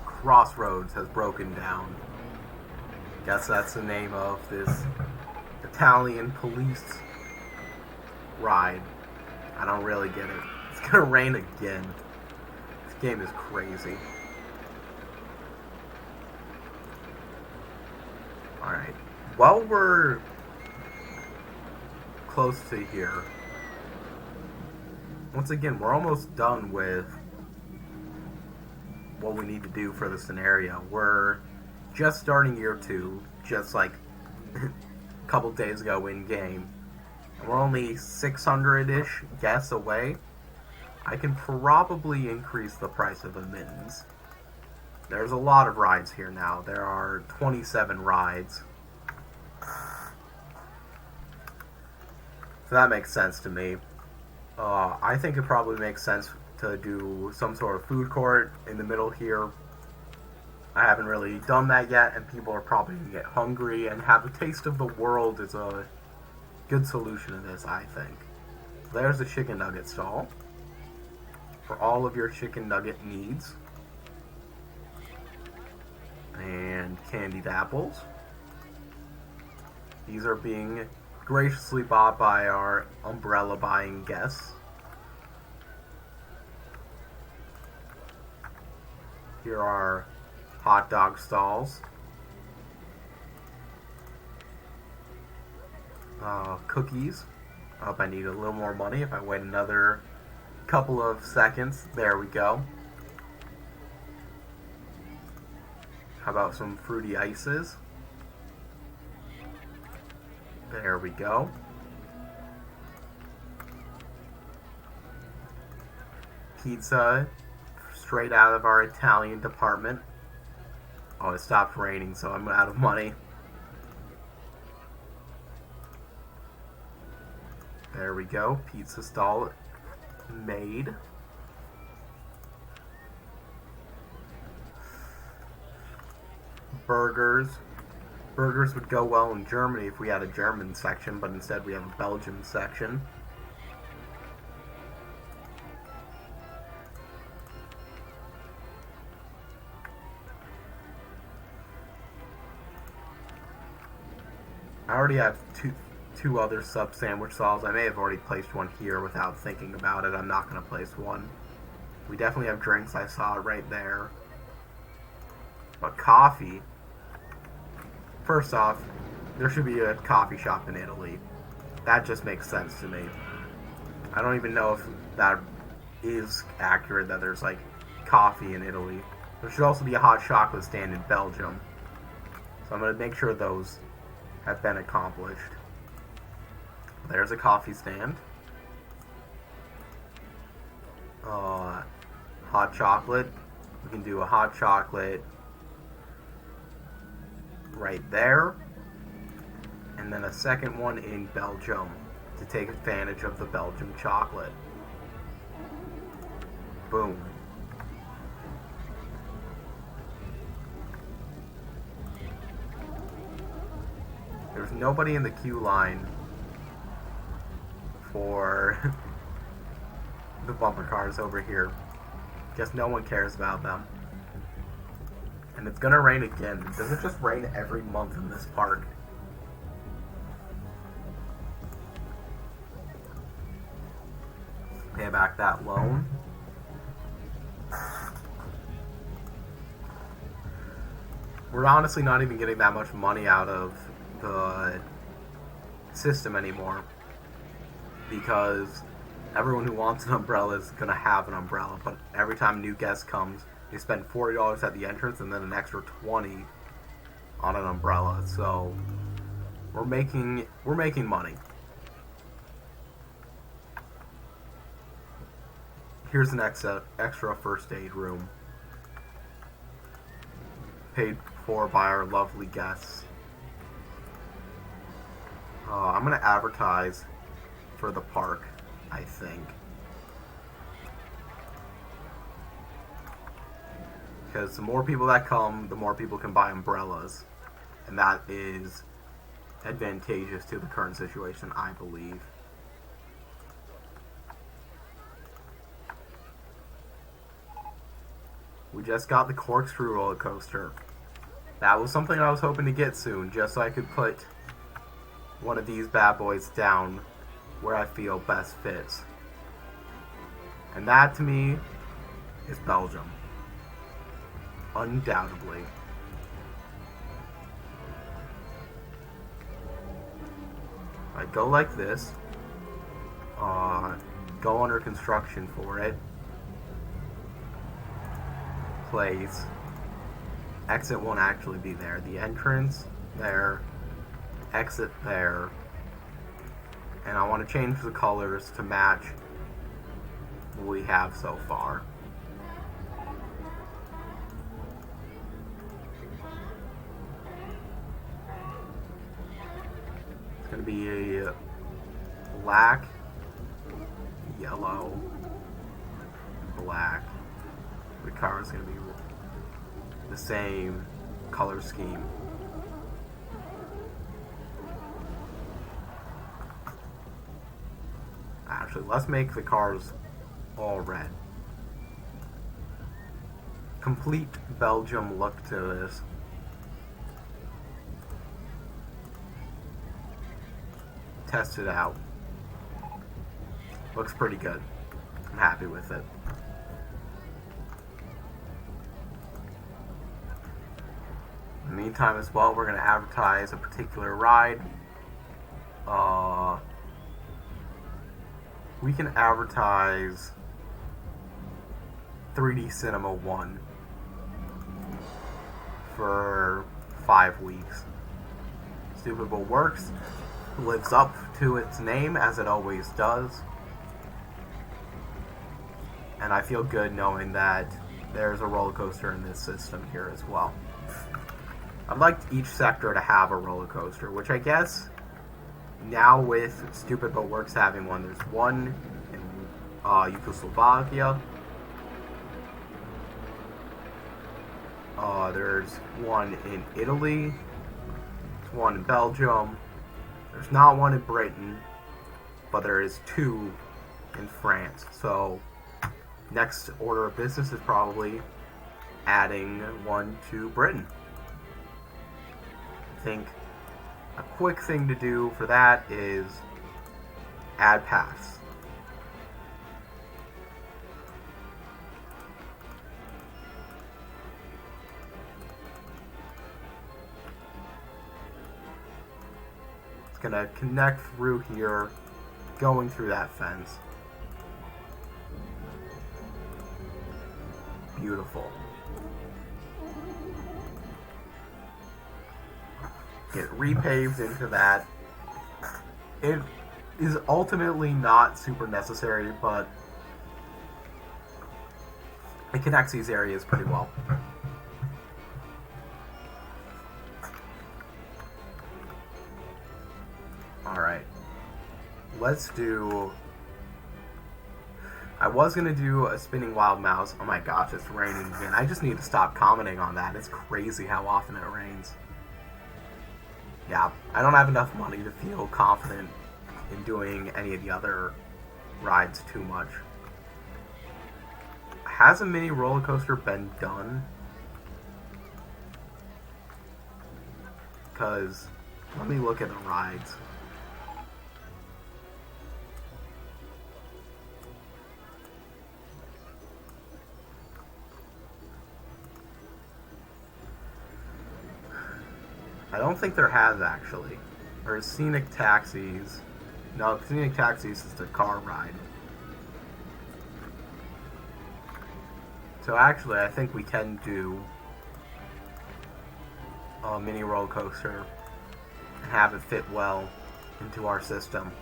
Crossroads has broken down. Guess that's the name of this Italian police ride. I don't really get it. It's gonna rain again. This game is crazy. Alright. While we're close to here, once again, we're almost done with what we need to do for the scenario. We're just starting year 2, just like a couple days ago in game. We're only 600-ish guests away. I can probably increase the price of the mittens. There's a lot of rides here now. There are 27 rides. So that makes sense to me. I think it probably makes sense to do some sort of food court in the middle here. I haven't really done that yet, and people are probably going to get hungry, and have a taste of the world is a good solution to this, I think. There's the chicken nugget stall for all of your chicken nugget needs. And candied apples. These are being graciously bought by our umbrella buying guests. Here are hot dog stalls. Cookies. Oh, I need a little more money. If I wait another couple of seconds, there we go. How about some fruity ices? There we go. Pizza, straight out of our Italian department. Oh, it stopped raining, so I'm out of money. There we go. Pizza stall made. Burgers. Burgers would go well in Germany if we had a German section, but instead we have a Belgian section. I already have two other sub sandwich stalls. I may have already placed one here without thinking about it. I'm not going to place one. We definitely have drinks. I saw it right there. But coffee, first off, there should be a coffee shop in Italy. That just makes sense to me. I don't even know if that is accurate, that there's like coffee in Italy. There should also be a hot chocolate stand in Belgium. So I'm going to make sure those have been accomplished. There's a coffee stand. Hot chocolate. We can do a hot chocolate right there, and then a second one in Belgium to take advantage of the Belgian chocolate. Boom. There's nobody in the queue line for the bumper cars over here. Guess no one cares about them. And it's gonna rain again. Does it just rain every month in this park? Pay back that loan. We're honestly not even getting that much money out of the system anymore, because everyone who wants an umbrella is gonna have an umbrella, but every time a new guest comes, they spend $40 at the entrance and then an extra $20 on an umbrella. So we're making money. Here's an extra first aid room, paid for by our lovely guests. I'm gonna advertise for the park, I think. Because the more people that come, the more people can buy umbrellas. And that is advantageous to the current situation, I believe. We just got the Corkscrew roller coaster. That was something I was hoping to get soon, just so I could put one of these bad boys down where I feel best fits. And that, to me, is Belgium. Undoubtedly. I go like this. Go under construction for it. Place. Exit won't actually be there. The entrance there. Exit there. And I want to change the colors to match what we have so far. It's going to be a black, yellow, black. The car is going to be the same color scheme. Actually, let's make the cars all red. Complete Belgium look to this. Test it out. Looks pretty good. I'm happy with it. In the meantime as well, we're going to advertise a particular ride. We can advertise 3D Cinema 1 for 5 weeks. Stupid But Works lives up to its name, as it always does. And I feel good knowing that there's a roller coaster in this system here as well. I'd like each sector to have a roller coaster, which I guess now with Stupid But Works having one, there's one in Yugoslavia. There's one in Italy. There's one in Belgium. There's not one in Britain, but there is 2 in France. So next order of business is probably adding one to Britain. I think a quick thing to do for that is add paths. It's going to connect through here, going through that fence. Beautiful. Get repaved into that. It is ultimately not super necessary, but it connects these areas pretty well. Alright. Let's do... I was going to do a spinning wild mouse. Oh my gosh, it's raining again. I just need to stop commenting on that. It's crazy how often it rains. Yeah, I don't have enough money to feel confident in doing any of the other rides too much. Has a mini roller coaster been done? Because, let me look at the rides. I don't think there has, actually. There's Scenic Taxis. No, Scenic Taxis is the car ride. So actually, I think we can do a mini roller coaster and have it fit well into our system.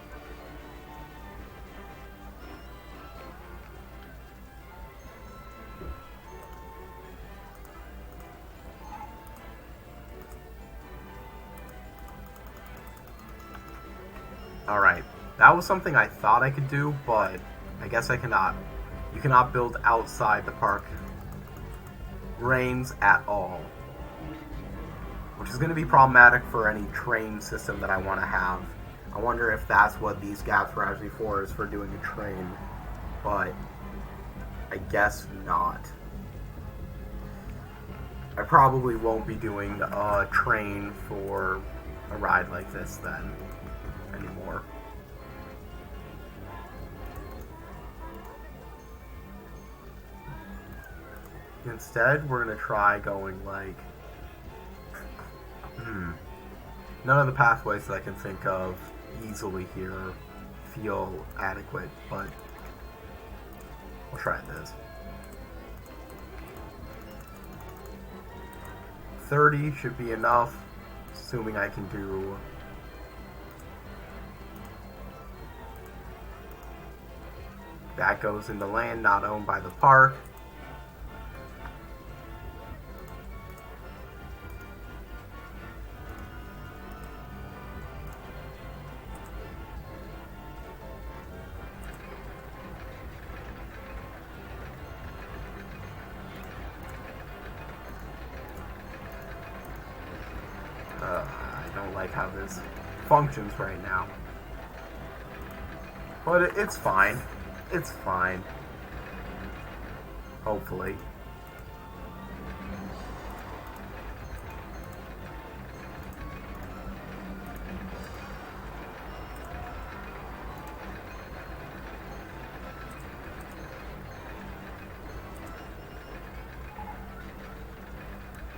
Alright, that was something I thought I could do, but I guess I cannot. You cannot build outside the park reins at all, which is going to be problematic for any train system that I want to have. I wonder if that's what these gaps were actually for, is for doing a train, but I guess not. I probably won't be doing a train for a ride like this then anymore. Instead, we're going to try going like... None of the pathways that I can think of easily here feel adequate, but we'll try this. 30 should be enough, assuming I can do That goes into land not owned by the park. I don't like how this functions right now. But it's fine. It's fine. Hopefully.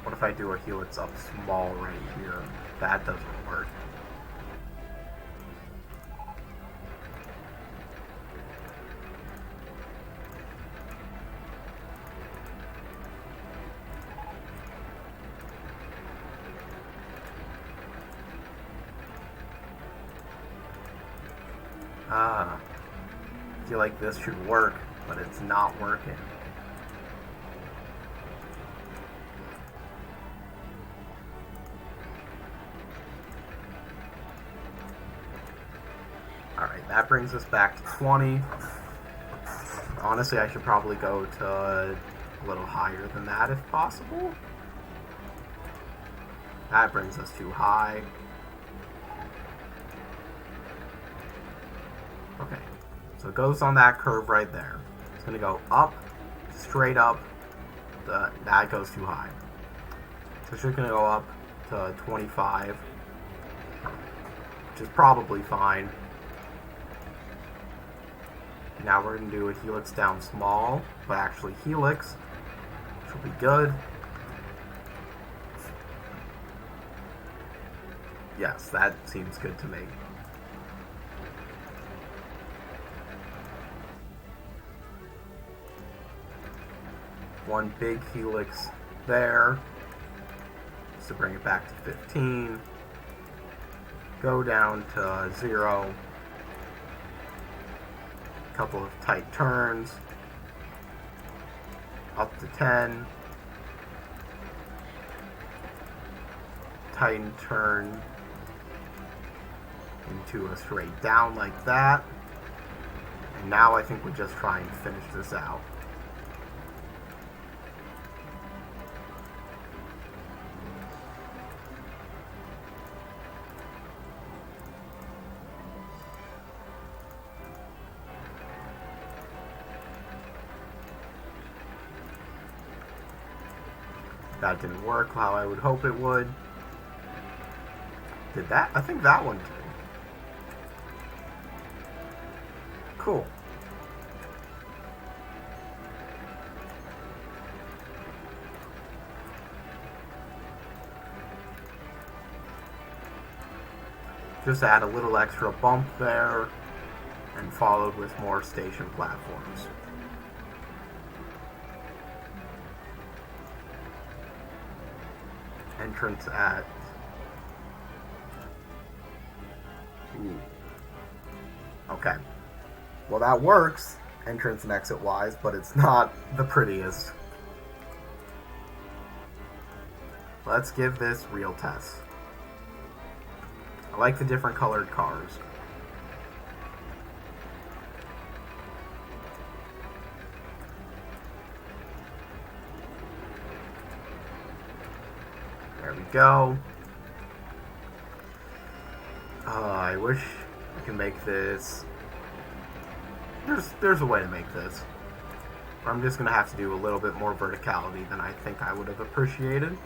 What if I do a helix up small right here? That doesn't work. I feel like this should work, but it's not working. Alright, that brings us back to 20. Honestly, I should probably go to a little higher than that if possible. That brings us too high. Okay, so it goes on that curve right there. It's going to go up, straight up. That goes too high. So it's just going to go up to 25, which is probably fine. Now we're going to do a helix down small, but actually helix, which will be good. Yes, that seems good to me. One big helix there, just to bring it back to 15. Go down to 0. Couple of tight turns. Up to 10. Tighten turn into a straight down like that. And now I think we'll just try and finish this out. That didn't work how I would hope it would. Did that? I think that one did. Cool. Just add a little extra bump there, and followed with more station platforms. Entrance at... Ooh. Okay. Well, that works, entrance and exit wise, but it's not the prettiest. Let's give this real test. I like the different colored cars. There we go. I wish I can make this... There's a way to make this. I'm just going to have to do a little bit more verticality than I think I would have appreciated.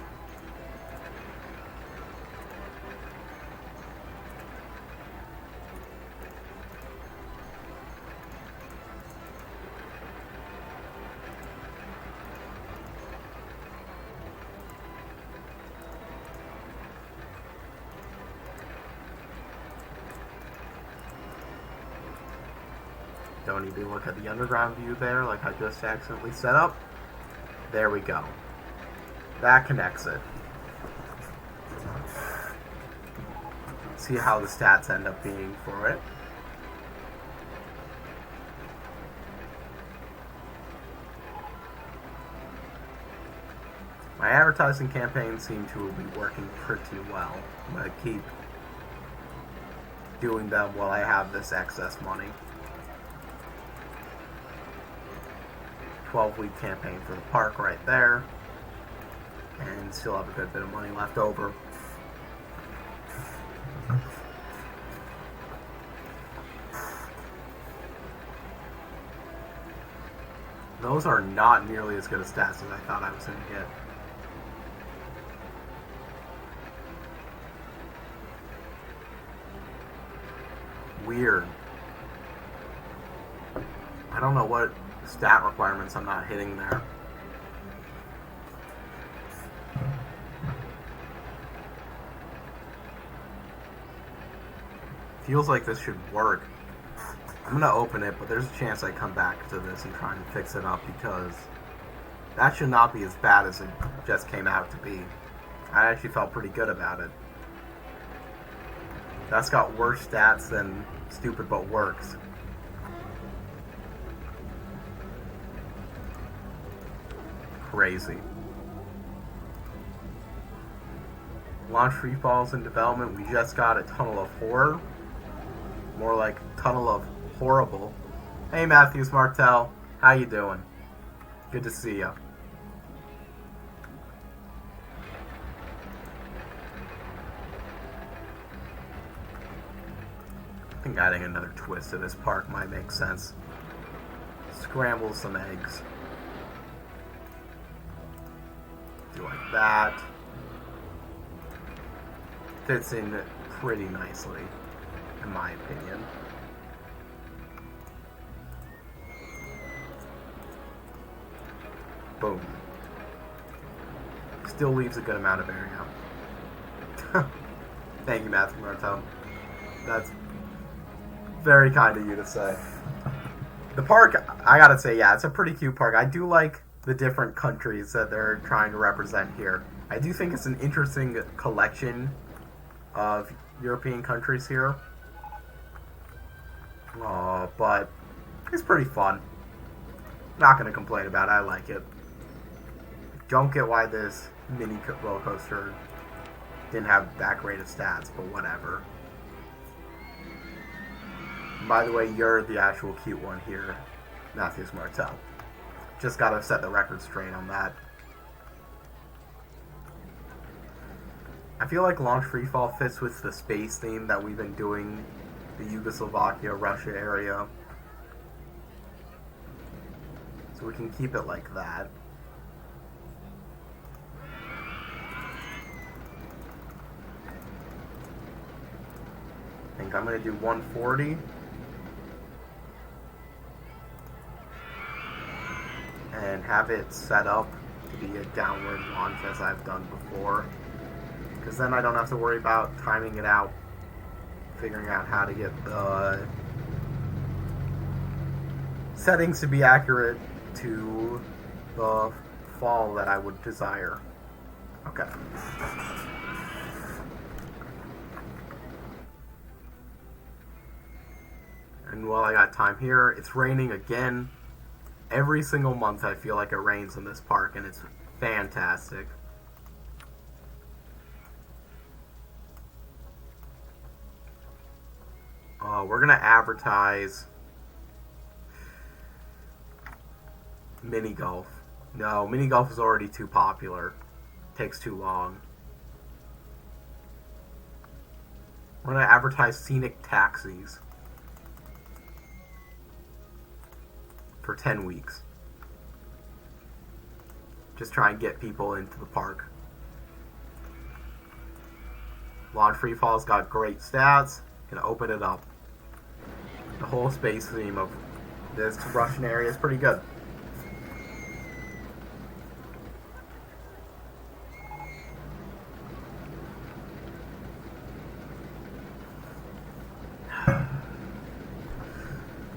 Don't need to look at the underground view there like I just accidentally set up. There we go. That connects it. See how the stats end up being for it. My advertising campaigns seem to be working pretty well. I'm going to keep doing them while I have this excess money. 12-week campaign for the park right there. And still have a good bit of money left over. Those are not nearly as good as stats as I thought I was going to get. Weird. I don't know what stat requirements I'm not hitting there. Feels like this should work. I'm gonna open it, but there's a chance I come back to this and try and fix it up because that should not be as bad as it just came out to be. I actually felt pretty good about it. That's got worse stats than Stupid But Works. Crazy. Launch Free Falls in development. We just got a Tunnel of Horror. More like Tunnel of Horrible. Hey Matthews Martell, how you doing? Good to see you. I think adding another twist to this park might make sense. Scramble some eggs. Do like that. Fits in pretty nicely, in my opinion. Boom. Still leaves a good amount of area. Thank you, Matthew Martel. That's very kind of you to say. The park, I gotta say, yeah, it's a pretty cute park. I do like the different countries that they're trying to represent here. I do think it's an interesting collection of European countries here. But it's pretty fun. Not gonna complain about it. I like it. Don't get why this mini roller coaster didn't have that great of stats, but whatever. And by the way, you're the actual cute one here, Matthews Martel. Just gotta set the record straight on that. I feel like Launch Freefall fits with the space theme that we've been doing, the Yugoslavia, Russia area. So we can keep it like that. I think I'm going to do 140. And have it set up to be a downward launch as I've done before. Because then I don't have to worry about timing it out. Figuring out how to get the settings to be accurate to the fall that I would desire. Okay. And while I got time here, it's raining again. Every single month I feel like it rains in this park, and it's fantastic. We're going to advertise mini golf. No, mini golf is already too popular. Takes too long. We're going to advertise scenic taxis for 10 weeks. Just try and get people into the park. Launch Free Fall's got great stats. Gonna open it up. The whole space theme of this Russian area is pretty good.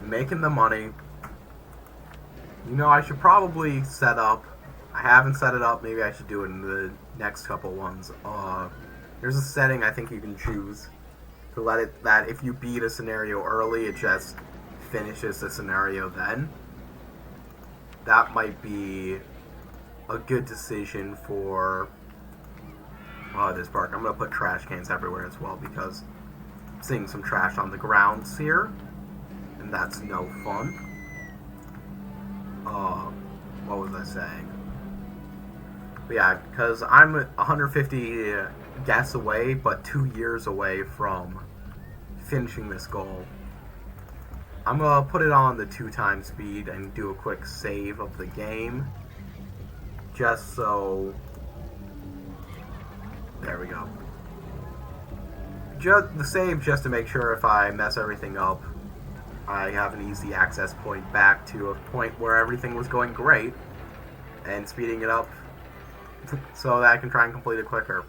Making the money. You know, I should probably set up. I haven't set it up. Maybe I should do it in the next couple ones. There's a setting I think you can choose to let it that if you beat a scenario early, it just finishes the scenario then. That might be a good decision for this park. I'm going to put trash cans everywhere as well because I'm seeing some trash on the grounds here, and that's no fun. What was I saying? But yeah, because I'm 150 guests away, but 2 years away from finishing this goal. I'm going to put it on the 2x speed and do a quick save of the game. Just so... There we go. Just the save just to make sure if I mess everything up, I have an easy access point back to a point where everything was going great, and speeding it up so that I can try and complete it quicker.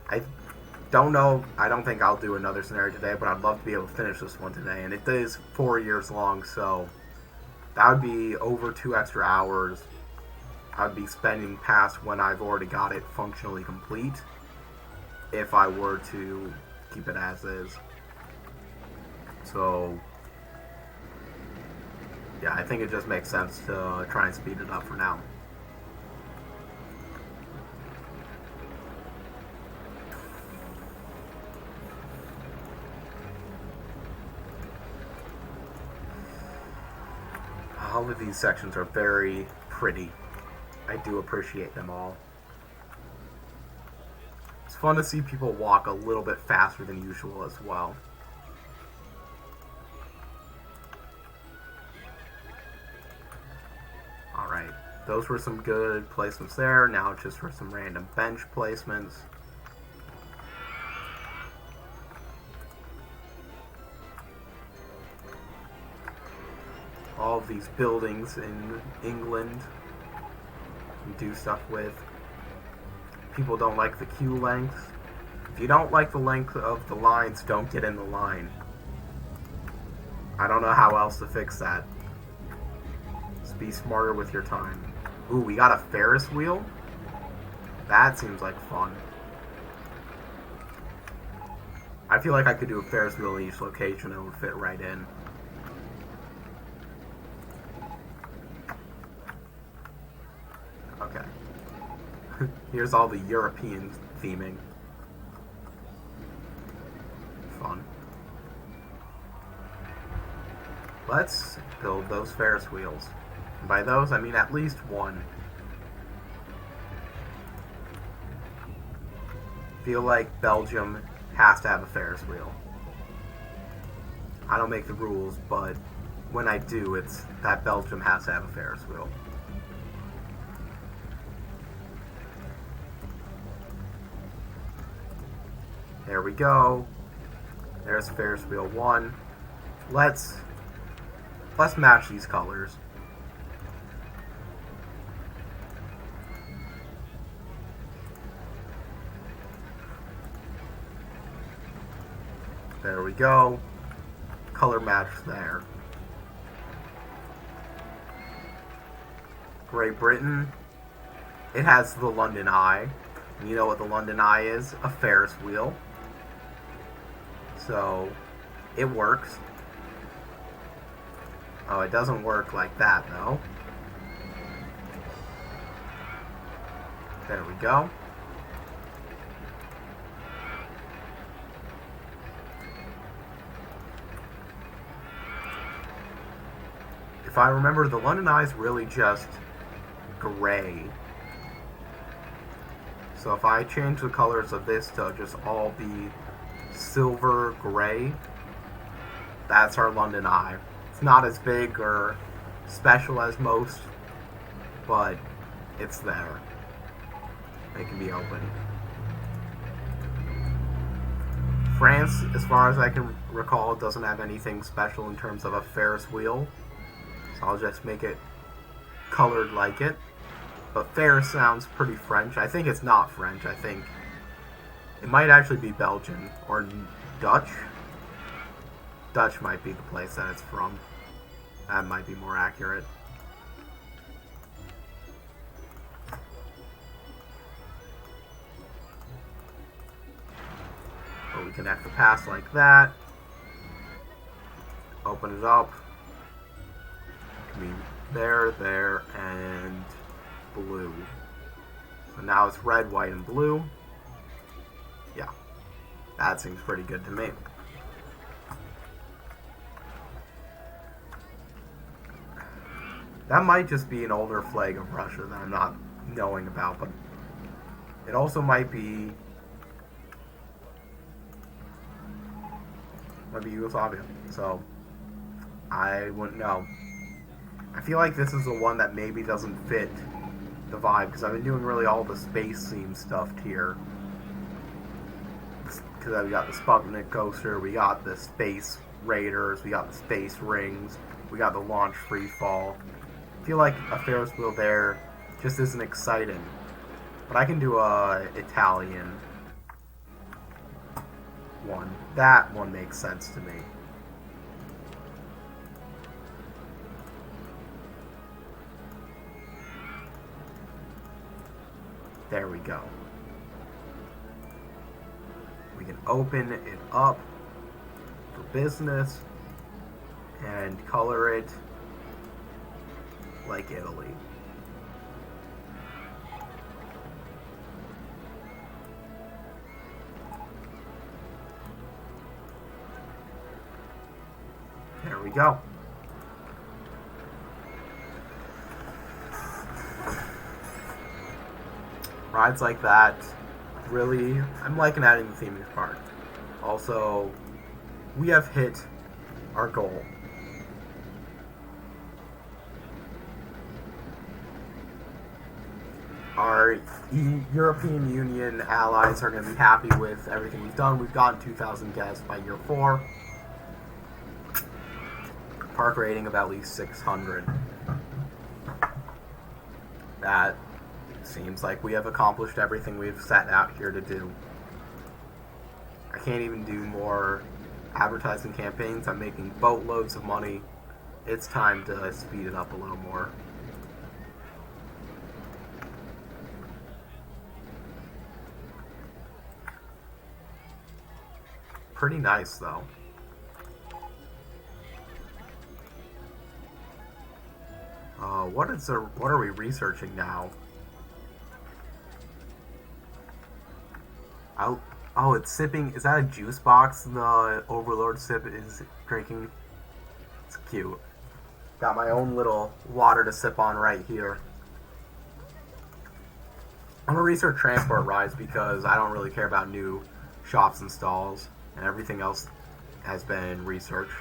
I don't know, I don't think I'll do another scenario today, but I'd love to be able to finish this one today, and it is 4 years long, so that would be over 2 extra hours I'd be spending past when I've already got it functionally complete, if I were to keep it as is. So yeah, I think it just makes sense to try and speed it up for now. All of these sections are very pretty. I do appreciate them all. It's fun to see people walk a little bit faster than usual as well. Alright, those were some good placements there. Now just for some random bench placements. All of these buildings in England you do stuff with. People don't like the queue length. If you don't like the length of the lines, don't get in the line. I don't know how else to fix that. Just be smarter with your time. Ooh, we got a Ferris wheel? That seems like fun. I feel like I could do a Ferris wheel in each location and it would fit right in. Okay. Here's all the European theming. Fun. Let's build those Ferris wheels. And by those, I mean at least one. Feel like Belgium has to have a Ferris wheel. I don't make the rules, but when I do, it's that Belgium has to have a Ferris wheel. There we go. There's Ferris wheel 1. Let's match these colors. There we go. Color match there. Great Britain. It has the London Eye. You know what the London Eye is? A Ferris wheel. So, it works. Oh, it doesn't work like that, though. There we go. If I remember, the London Eye is really just gray. So if I change the colors of this to just all be silver gray, that's our London Eye. It's not as big or special as most, but it's there. It can be opened. France, as far as I can recall, doesn't have anything special in terms of a Ferris wheel, so I'll just make it colored like it. But Ferris sounds pretty French. I think it's not French. I think it might actually be Belgian or Dutch. Dutch might be the place that it's from. That might be more accurate. But we connect the pass like that. Open it up. It can be there, and blue. So now it's red, white, and blue. Yeah, that seems pretty good to me. That might just be an older flag of Russia that I'm not knowing about, but it also might be Yugoslavia, so I wouldn't know. I feel like this is the one that maybe doesn't fit the vibe, because I've been doing really all the space theme stuff here. Because we got the Sputnik coaster, we got the Space Raiders, we got the Space Rings, we got the Launch Freefall. I feel like a Ferris wheel there just isn't exciting. But I can do a Italian one. That one makes sense to me. There we go. We can open it up for business and color it like Italy. There we go. Rides like that, really, I'm liking adding the theming part. Also, we have hit our goal. Our European Union allies are going to be happy with everything we've done. We've gotten 2,000 guests by year 4. Park rating of at least 600. That seems like we have accomplished everything we've set out here to do. I can't even do more advertising campaigns. I'm making boatloads of money. It's time to speed it up a little more. Pretty nice, though. What are we researching now? Oh, it's sipping. Is that a juice box the Overlord sip is drinking? It's cute. Got my own little water to sip on right here. I'm gonna research transport rides because I don't really care about new shops and stalls, and everything else has been researched.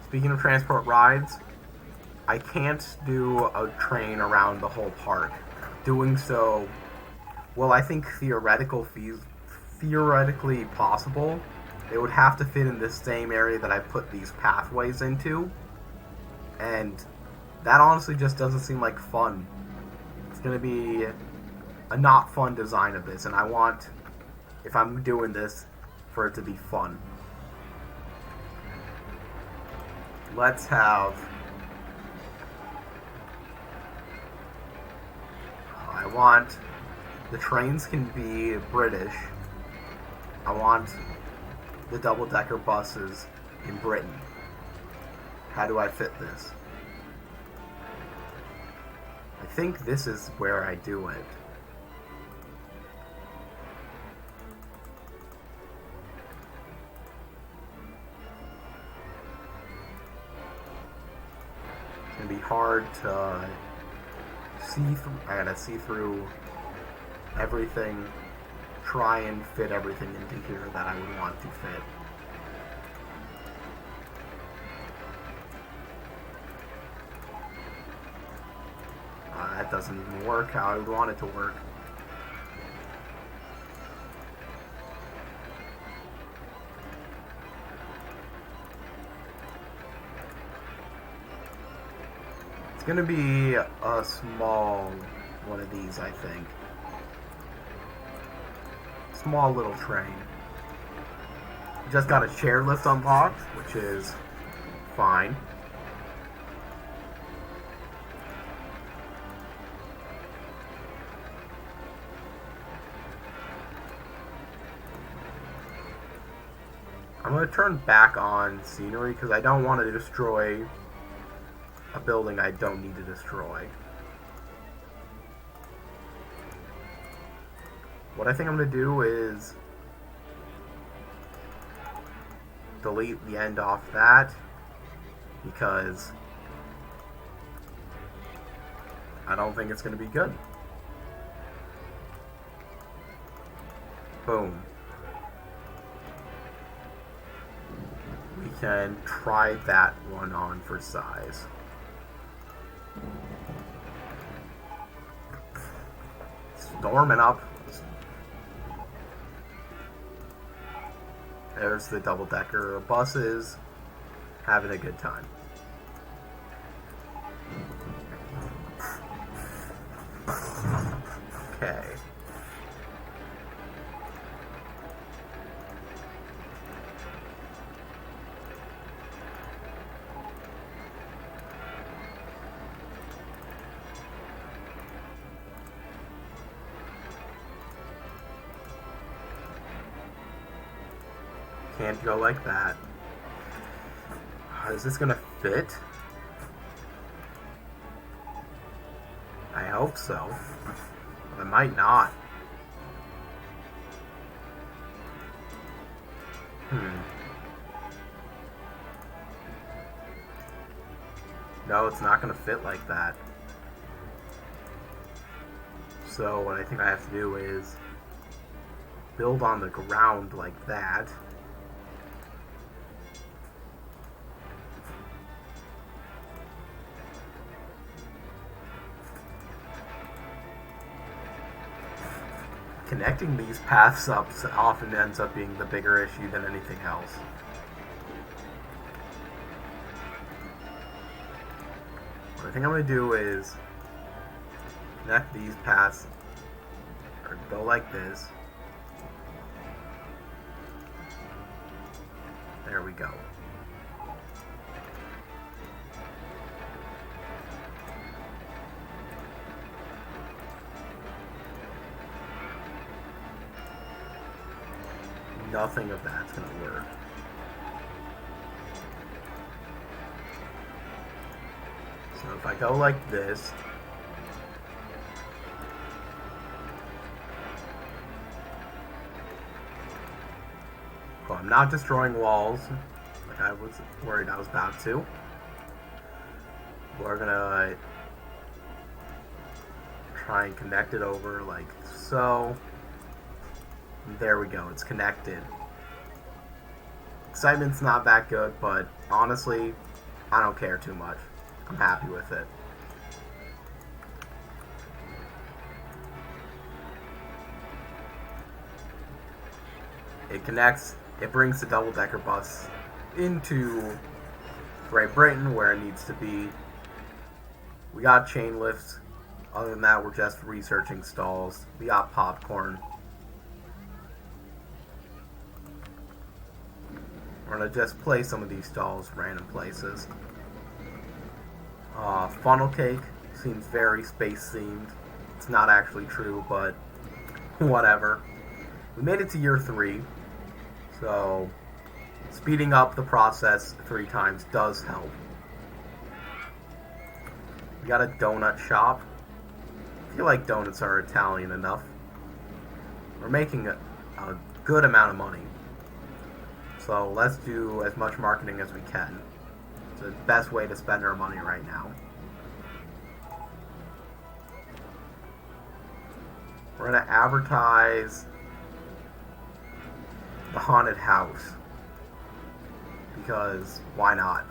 Speaking of transport rides, I can't do a train around the whole park. Doing so, well, I think theoretically possible. It would have to fit in this same area that I put these pathways into, and that honestly just doesn't seem like fun. It's going to be a not fun design of this, and I want, if I'm doing this, for it to be fun. Let's have... I want... The trains can be British. I want the double-decker buses in Britain. How do I fit this? I think this is where I do it. It's gonna be hard to see through. I gotta see through everything, try and fit everything into here that I would want to fit. That doesn't even work how I would want it to work. It's gonna be a small one of these, I think. Small little train. Just got a chairlift unlocked, which is fine. I'm going to turn back on scenery because I don't want to destroy a building I don't need to destroy. What I think I'm going to do is delete the end off that, because I don't think it's going to be good. Boom. We can try that one on for size. Storming up. There's the double-decker buses, having a good time. Okay. Can't go like that. Is this gonna fit? I hope so. But it might not. No, it's not gonna fit like that. So what I think I have to do is build on the ground like that. Connecting these paths up often ends up being the bigger issue than anything else. What I think I'm going to do is connect these paths, or go like this. There we go. Nothing of that's going to work. So if I go like this, well, I'm not destroying walls like I was worried I was about to. We're gonna try and connect it over like so. There we go, it's connected. Excitement's not that good, but honestly, I don't care too much. I'm happy with it. It connects, it brings the double-decker bus into Great Britain where it needs to be. We got chain lifts. Other than that, we're just researching stalls. We got popcorn. We're going to just place some of these stalls random places. Funnel cake seems very space themed. It's not actually true, but whatever. We made it to year 3, so speeding up the process 3 times does help. We got a donut shop. I feel like donuts are Italian enough. We're making a good amount of money. So let's do as much marketing as we can. It's the best way to spend our money right now. We're going to advertise the haunted house. Because why not?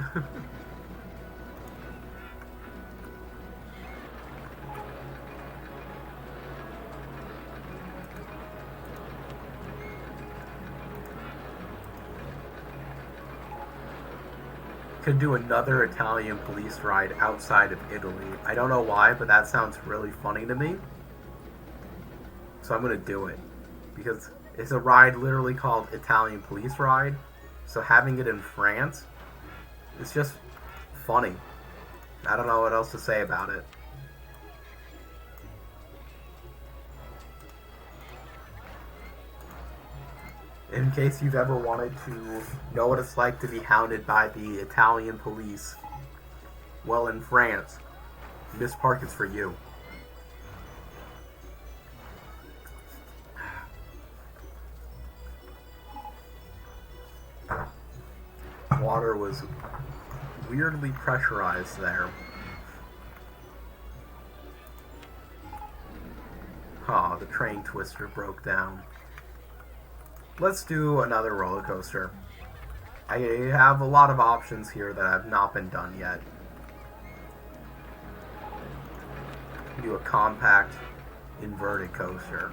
Could do another Italian police ride outside of Italy. I don't know why, but that sounds really funny to me. So I'm going to do it. Because it's a ride literally called Italian Police Ride. So having it in France is just funny. I don't know what else to say about it. In case you've ever wanted to know what it's like to be hounded by the Italian police, Well, in France, this park is for you. Water was weirdly pressurized there. Ah, the train twister broke down. Let's do another roller coaster. I have a lot of options here that have not been done yet. Do a compact inverted coaster.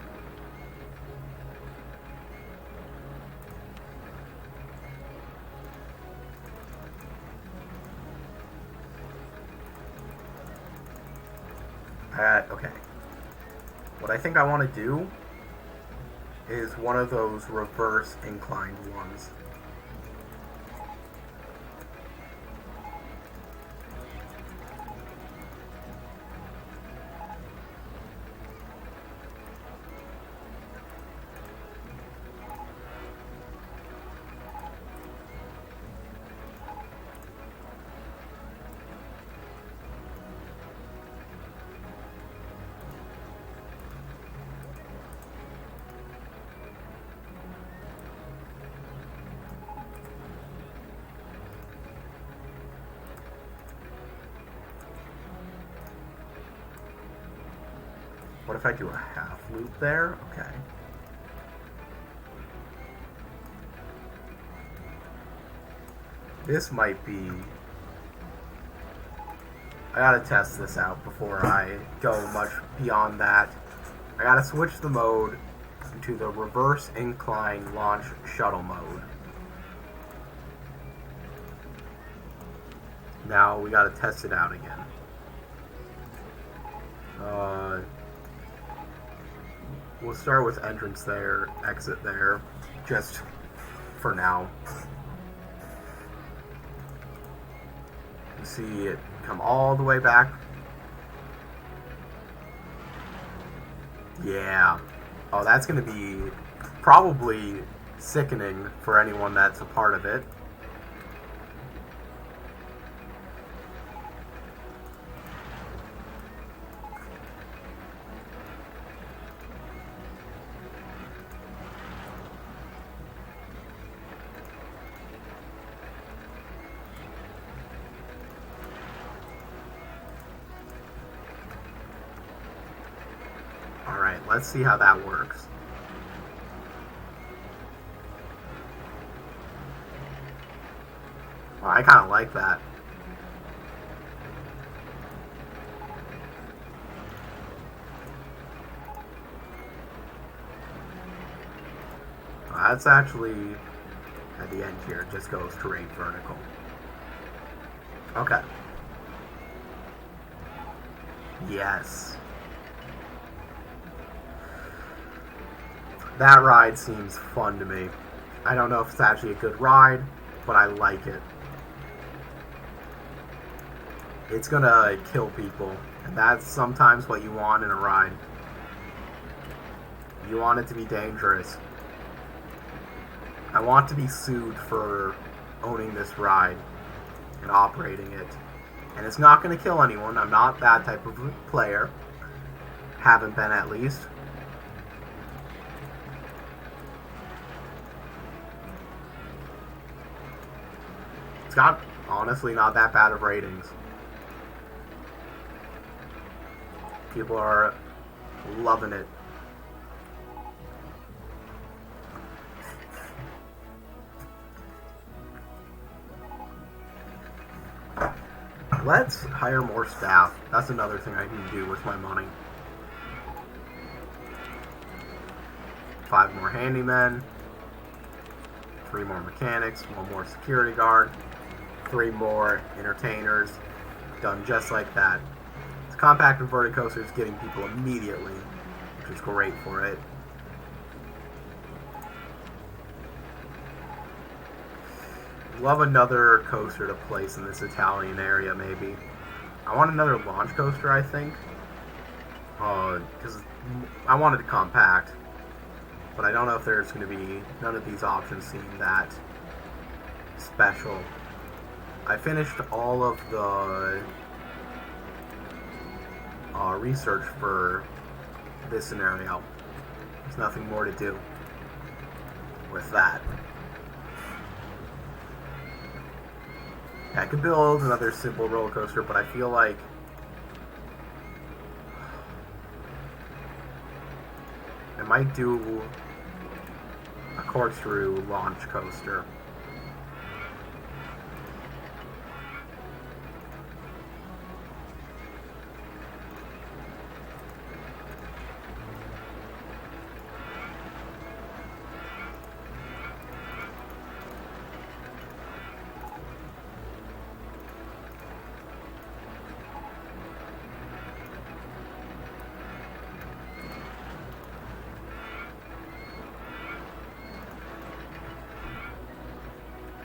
Okay. What I think I want to do is one of those reverse inclined ones. What if I do a half loop there? Okay. This might be... I gotta test this out before I go much beyond that. I gotta switch the mode to the reverse incline launch shuttle mode. Now we gotta test it out again. We'll start with entrance there, exit there, just for now. You see it come all the way back. Yeah. Oh, that's going to be probably sickening for anyone that's a part of it. Alright, let's see how that works. Well, I kind of like that. Well, that's actually at the end here, it just goes straight vertical. Okay. Yes. That ride seems fun to me. I don't know if it's actually a good ride, but I like it. It's gonna kill people, and that's sometimes what you want in a ride. You want it to be dangerous. I want to be sued for owning this ride and operating it. And it's not gonna kill anyone. I'm not that type of player. Haven't been, at least. It's got, honestly, not that bad of ratings. People are loving it. Let's hire more staff. That's another thing I can do with my money. 5 more handymen, 3 more mechanics, 1 more security guard, 3 more entertainers. Done just like that. This compact inverted coaster is getting people immediately, which is great for it. Love another coaster to place in this Italian area, maybe. I want another launch coaster, I think. Because I wanted a compact. But I don't know if there's going to be... None of these options seem that special. I finished all of the research for this scenario. There's nothing more to do with that. I could build another simple roller coaster, but I feel like I might do a Corkscrew launch coaster.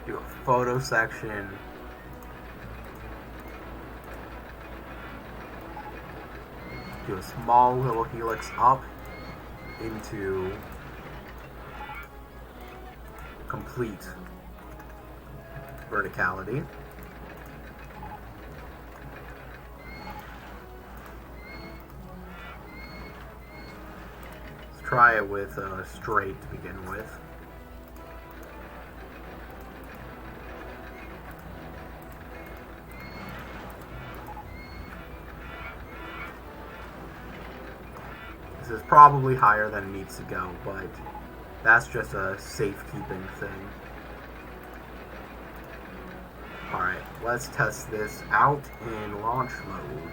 Do a photo section. Do a small little helix up into complete verticality. Let's try it with straight to begin with. This is probably higher than it needs to go, but that's just a safekeeping thing. Alright, let's test this out in launch mode.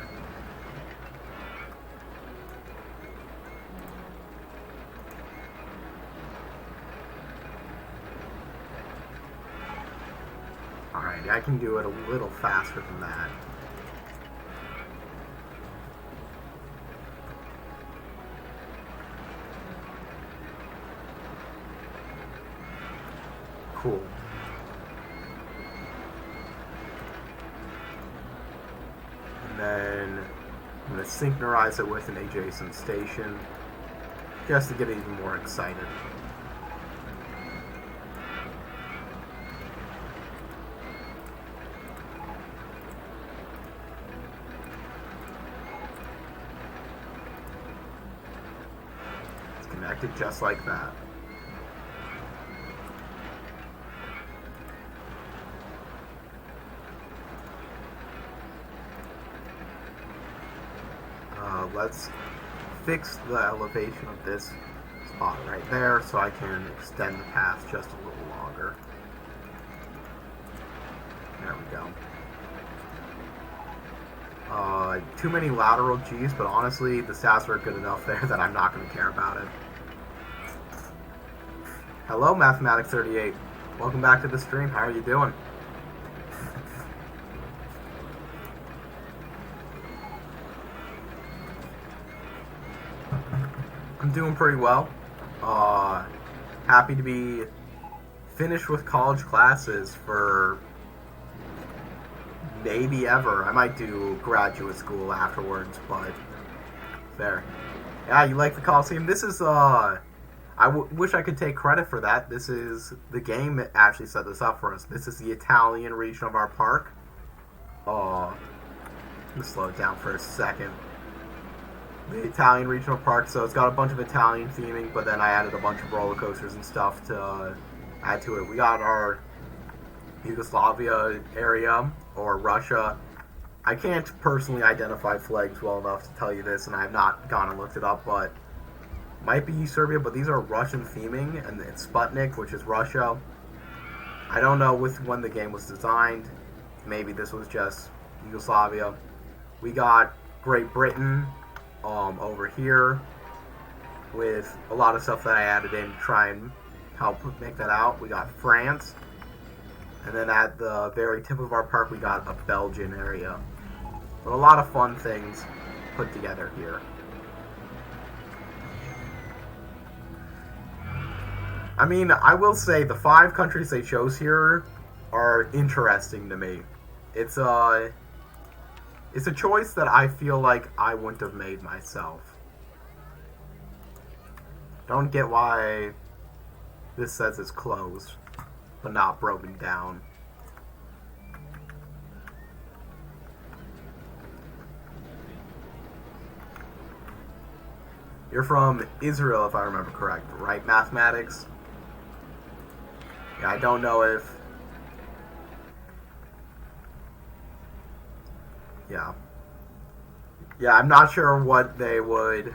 Alright, I can do it a little faster than that. Cool. And then I'm going to synchronize it with an adjacent station just to get it even more excited. It's connected just like that. Let's fix the elevation of this spot right there so I can extend the path just a little longer. There we go. Too many lateral G's, but honestly, the stats are good enough there that I'm not going to care about it. Hello, Mathematics38. Welcome back to the stream. How are you doing? I'm doing pretty well. Happy to be finished with college classes for maybe ever. I might do graduate school afterwards, but there. Yeah, you like the Coliseum? This is, I wish I could take credit for that. This is, the game actually set this up for us. This is the Italian region of our park. Let me slow it down for a second. The Italian regional park, so it's got a bunch of Italian theming, but then I added a bunch of roller coasters and stuff to add to it. We got our Yugoslavia area, or Russia. I can't personally identify flags well enough to tell you this, and I have not gone and looked it up, but might be Serbia, but these are Russian theming, and it's Sputnik, which is Russia. I don't know when the game was designed. Maybe this was just Yugoslavia. We got Great Britain over here with a lot of stuff that I added in to try and help make that out. We got France, and then at the very tip of our park we got a Belgian area. But a lot of fun things put together here. I mean, I will say the 5 countries they chose here are interesting to me. It's a choice that I feel like I wouldn't have made myself. Don't get why this says it's closed, but not broken down. You're from Israel, if I remember correct, right? Mathematics? Yeah, I don't know if... Yeah. Yeah, I'm not sure what they would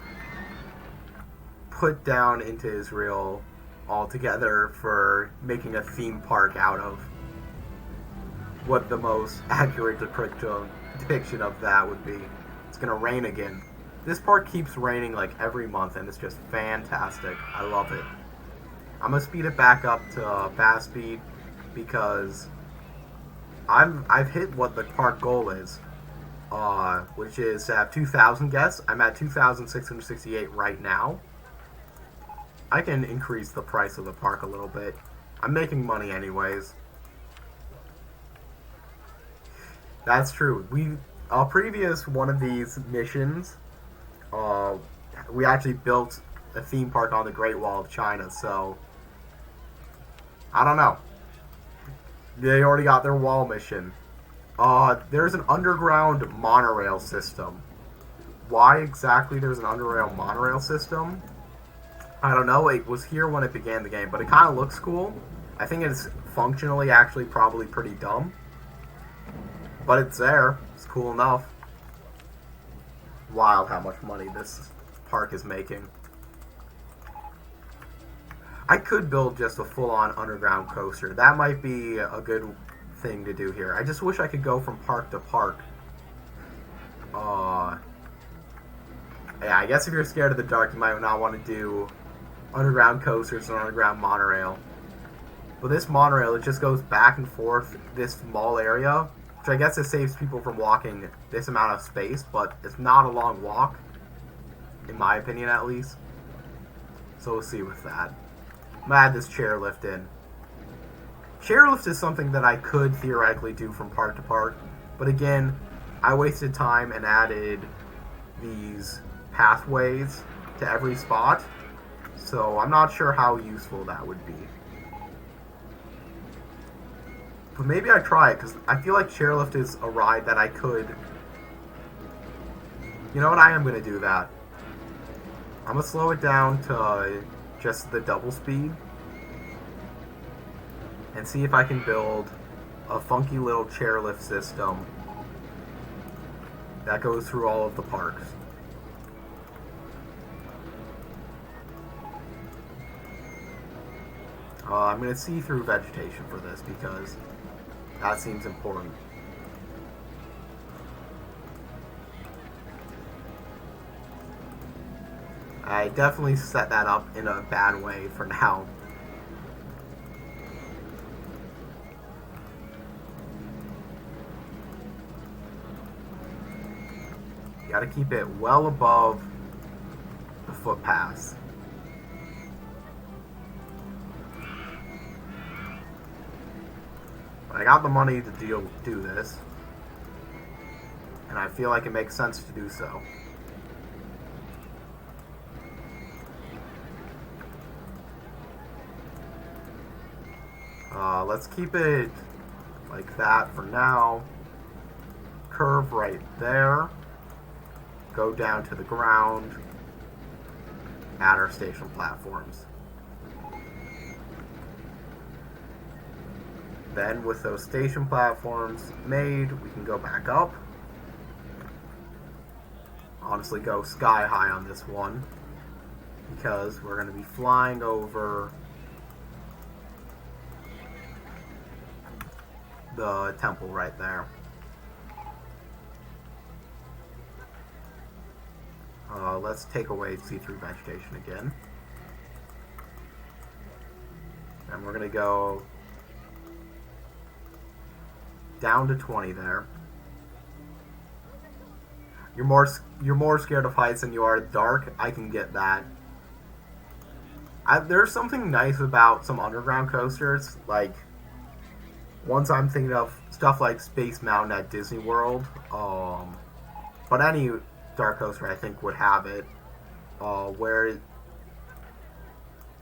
put down into Israel altogether for making a theme park out of. What the most accurate depiction of that would be. It's gonna rain again. This park keeps raining like every month, and it's just fantastic. I love it. I'm gonna speed it back up to fast speed because I've hit what the park goal is, which is to have 2,000 guests. I'm at 2,668 right now. I can increase the price of the park a little bit. I'm making money anyways. That's true. Previous one of these missions, we actually built a theme park on the Great Wall of China, so I don't know. They already got their wall mission. There's an underground monorail system. Why exactly there's an underground monorail system? I don't know. It was here when it began the game, but it kind of looks cool. I think it's functionally actually probably pretty dumb. But it's there. It's cool enough. Wild how much money this park is making. I could build just a full-on underground coaster. That might be a good thing to do here. I just wish I could go from park to park. Yeah, I guess if you're scared of the dark, you might not want to do underground coasters or underground monorail. But this monorail, it just goes back and forth this small area, which I guess it saves people from walking this amount of space, but it's not a long walk, in my opinion at least. So we'll see with that. I'm gonna add this chairlift in. Chairlift is something that I could theoretically do from park to park, but again, I wasted time and added these pathways to every spot, so I'm not sure how useful that would be. But maybe I try it, because I feel like chairlift is a ride that I could... You know what, I am going to do that. I'm going to slow it down to just the double speed, and see if I can build a funky little chairlift system that goes through all of the parks. I'm going to see through vegetation for this because that seems important. I definitely set that up in a bad way for now. You gotta keep it well above the footpaths. But I got the money to do this, and I feel like it makes sense to do so. Let's keep it like that for now. Curve right there. Go down to the ground. Add our station platforms. Then with those station platforms made, we can go back up. Honestly, go sky high on this one, because we're going to be flying over the temple right there. Let's take away see-through vegetation again. And we're going to go down to 20 there. You're more scared of heights than you are dark. I can get that. There's something nice about some underground coasters, like ones I'm thinking of, stuff like Space Mountain at Disney World. But any dark coaster I think would have it, where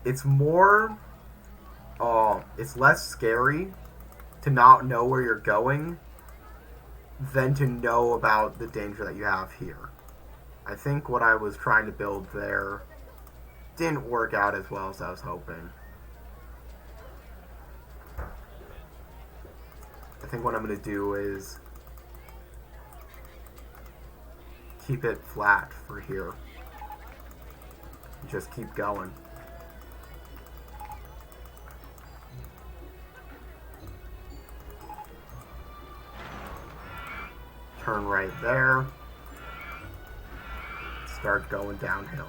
it's more, it's less scary to not know where you're going than to know about the danger that you have here. I think what I was trying to build there didn't work out as well as I was hoping. I think what I'm going to do is keep it flat for here. Just keep going. Turn right there. Start going downhill.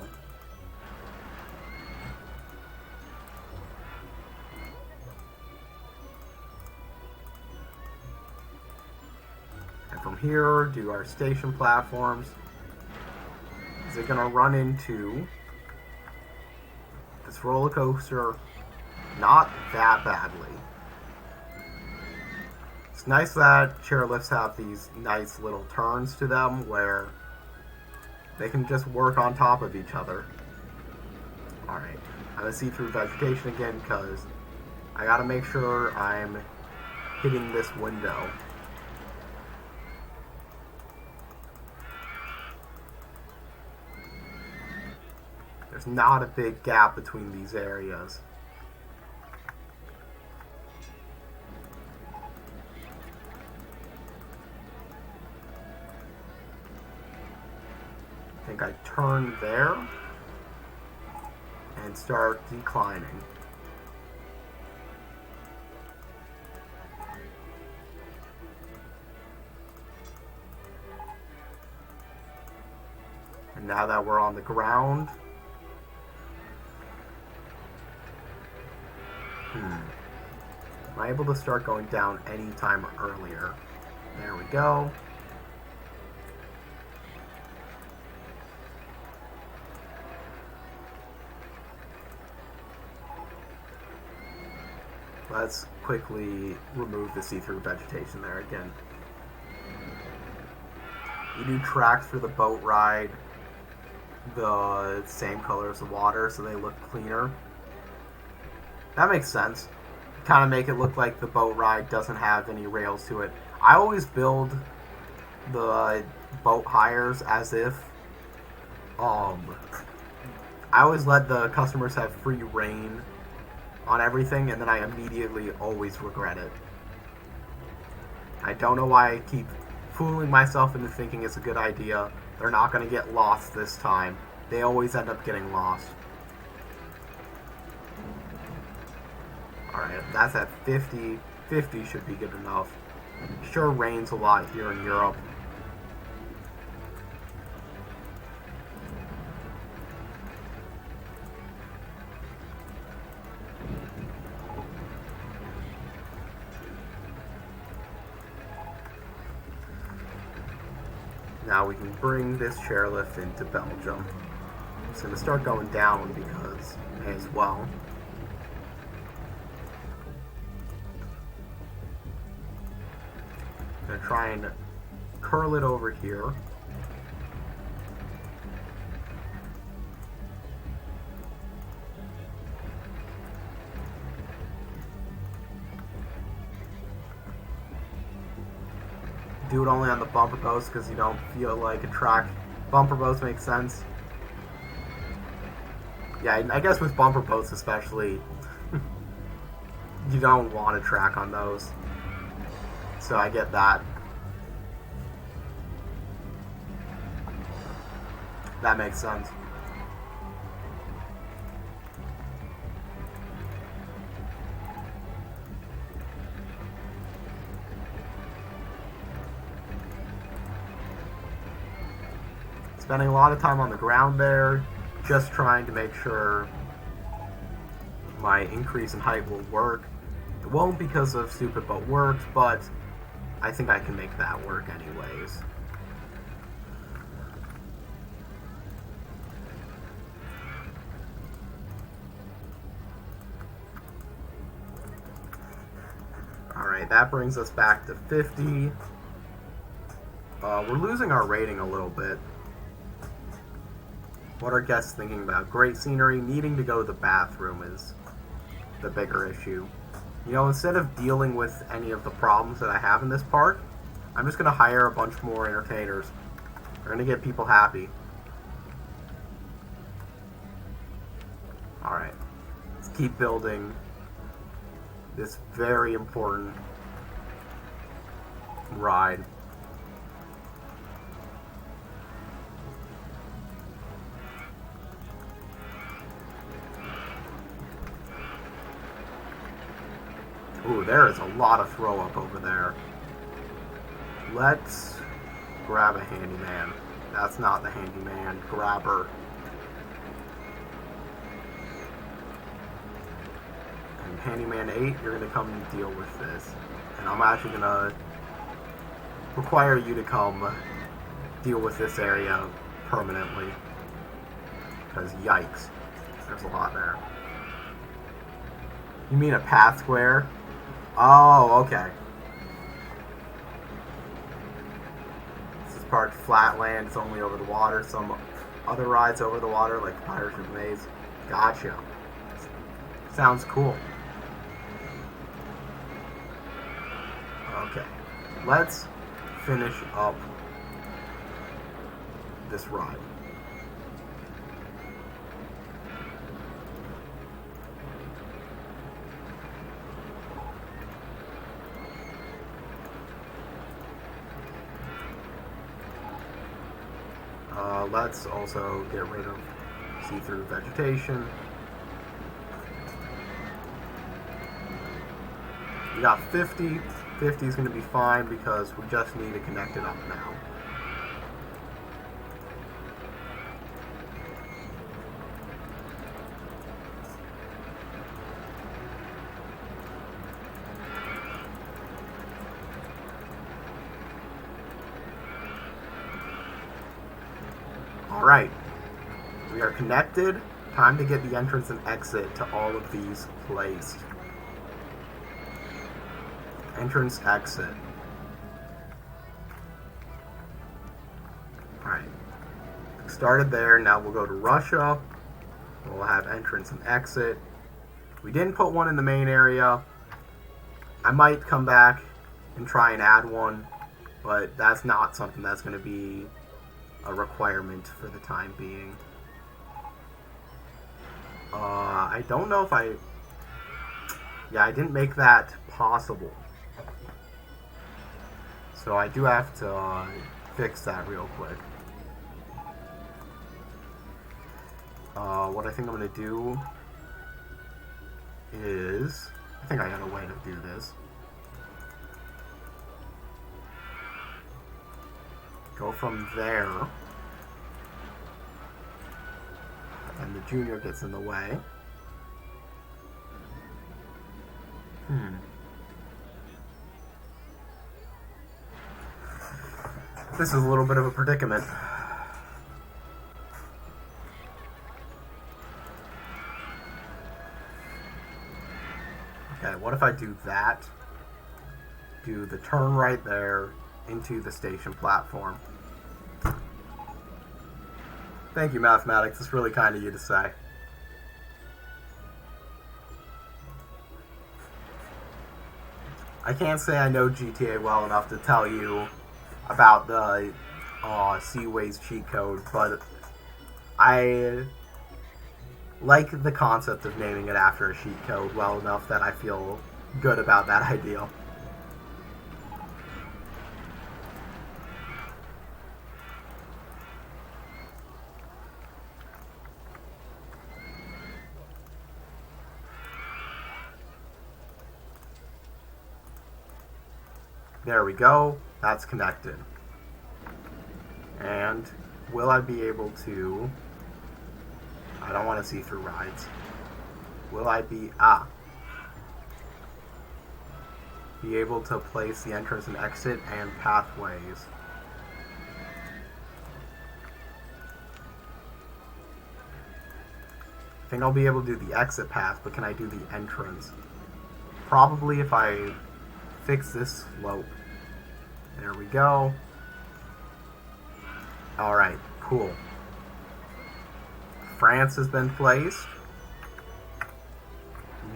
And from here, do our station platforms. Is it gonna run into this roller coaster? Not that badly. It's nice that chairlifts have these nice little turns to them where they can just work on top of each other. Alright, I'm gonna see through vegetation again because I gotta make sure I'm hitting this window. There's not a big gap between these areas. I think I turn there and start declining. And now that we're on the ground, am I able to start going down any time earlier? There we go. Let's quickly remove the see-through vegetation there again. You do tracks for the boat ride the same color as the water so they look cleaner. That makes sense. Kind of make it look like the boat ride doesn't have any rails to it. I always build the boat hires as if I always let the customers have free reign on everything, and then I immediately always regret it. I don't know why I keep fooling myself into thinking it's a good idea. They're not going to get lost this time. They always end up getting lost. Alright, that's at 50. 50 should be good enough. Sure rains a lot here in Europe. Now we can bring this chairlift into Belgium. It's going to start going down because as well. I'm going to try and curl it over here. Do it only on the bumper boats because you don't feel like a track. Bumper boats make sense. Yeah, I guess with bumper boats especially, you don't want to track on those. So I get that. That makes sense. Spending a lot of time on the ground there, just trying to make sure my increase in height will work. It won't because of stupid but works, but I think I can make that work anyways. Alright, that brings us back to 50. We're losing our rating a little bit. What are guests thinking about? Great scenery, needing to go to the bathroom is the bigger issue. You know, instead of dealing with any of the problems that I have in this park, I'm just going to hire a bunch more entertainers. We're going to get people happy. keep building this very important ride. Ooh, there is a lot of throw up over there. Let's grab a handyman. That's not the handyman grabber. And handyman 8, you're gonna come and deal with this. And I'm actually gonna require you to come deal with this area permanently. Because yikes, there's a lot there. You mean a path square? Oh, okay. This is part flat land, it's only over the water. Some other rides over the water, like the Hedge Maze. Gotcha. Sounds cool. Okay. Let's finish up this ride. Let's also get rid of see-through vegetation. We got 50. 50 is going to be fine because we just need to connect it up now. Alright, we are connected. Time to get the entrance and exit to all of these placed. Entrance, exit. Alright, started there, now we'll go to Russia. We'll have entrance and exit. We didn't put one in the main area. I might come back and try and add one, but that's not something that's going to be a requirement for the time being. I don't know if I didn't make that possible. So I do have to fix that real quick. What I think I'm going to do is, I think I got a way to do this. Go from there, and the junior gets in the way. This is a little bit of a predicament. Okay, what if I do that? Do the turn right there into the station platform. Thank you, mathematics. It's really kind of you to say. I can't say I know GTA well enough to tell you about the Seaways cheat code, but I like the concept of naming it after a cheat code well enough that I feel good about that idea. There we go. That's connected. And will I be able to... I don't want to see through rides. Will I be able to place the entrance and exit and pathways? I think I'll be able to do the exit path, but can I do the entrance? Probably if I fix this slope. There we go. Alright, cool. France has been placed.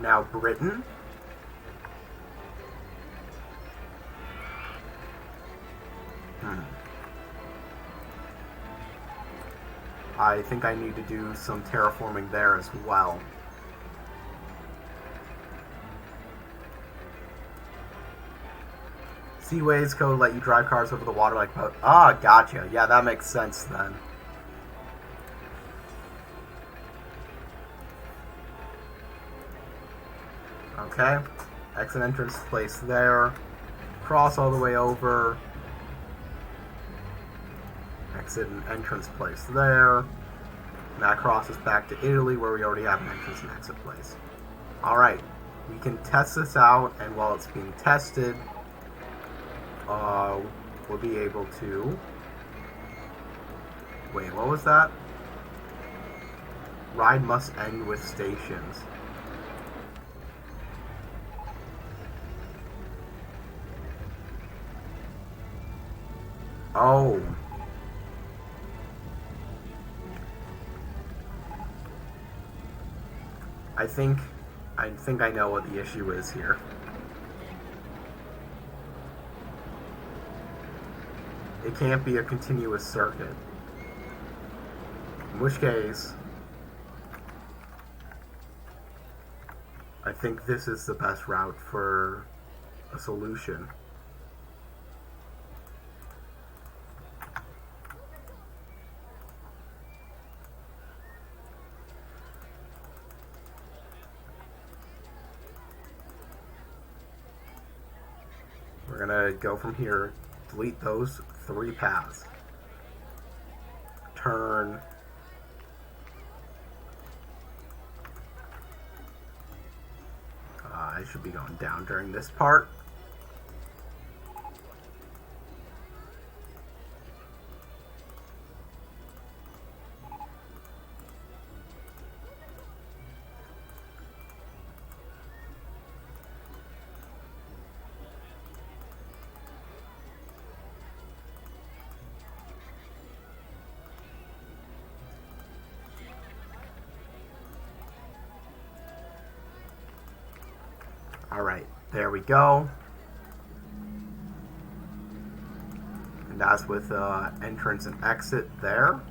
Now Britain. I think I need to do some terraforming there as well. Seaways code let you drive cars over the water like boat. Ah, gotcha. Yeah, that makes sense then. Okay. Exit entrance place there. Cross all the way over. Exit and entrance place there. And that crosses back to Italy where we already have an entrance and exit place. Alright. We can test this out, and while it's being tested, we'll be able to... Wait, what was that? Ride must end with stations. Oh. I think I know what the issue is here. It can't be a continuous circuit. In which case, I think this is the best route for a solution. We're gonna go from here, delete those 3 paths. Turn. I should be going down during this part. Alright, there we go. And that's with entrance and exit there.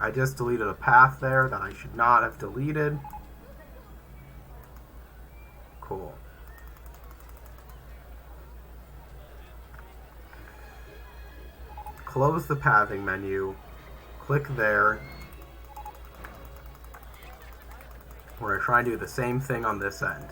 I just deleted a path there that I should not have deleted. Cool. Close the pathing menu. Click there. We're going to try and do the same thing on this end.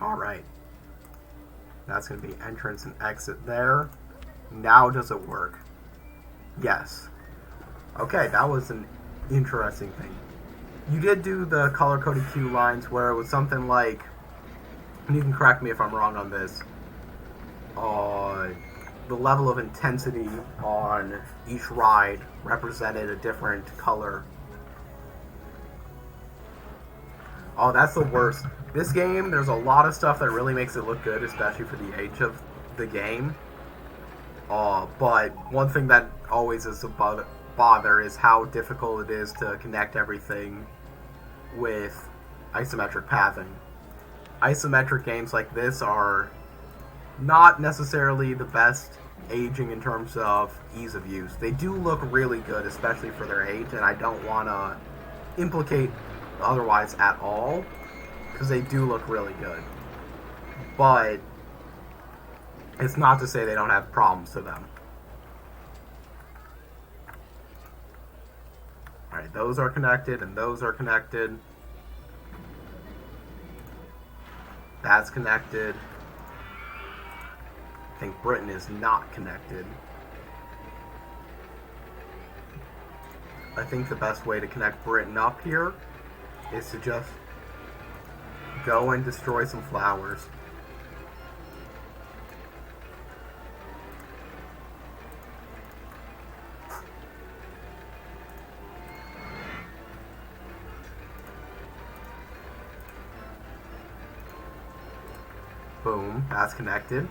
Alright. That's going to be entrance and exit there. Now does it work? Yes. Okay, that was an interesting thing. You did do the color-coded cue lines where it was something like, and you can correct me if I'm wrong on this, the level of intensity on each ride represented a different color. Oh, that's the worst. This game, there's a lot of stuff that really makes it look good, especially for the age of the game. But one thing that always is a bother is how difficult it is to connect everything with isometric pathing. Isometric games like this are not necessarily the best aging in terms of ease of use. They do look really good, especially for their age, and I don't want to implicate otherwise at all, because they do look really good. But it's not to say they don't have problems to them. Alright, those are connected, and those are connected. That's connected. I think Britain is not connected. I think the best way to connect Britain up here is to just Go and destroy some flowers. Boom, that's connected.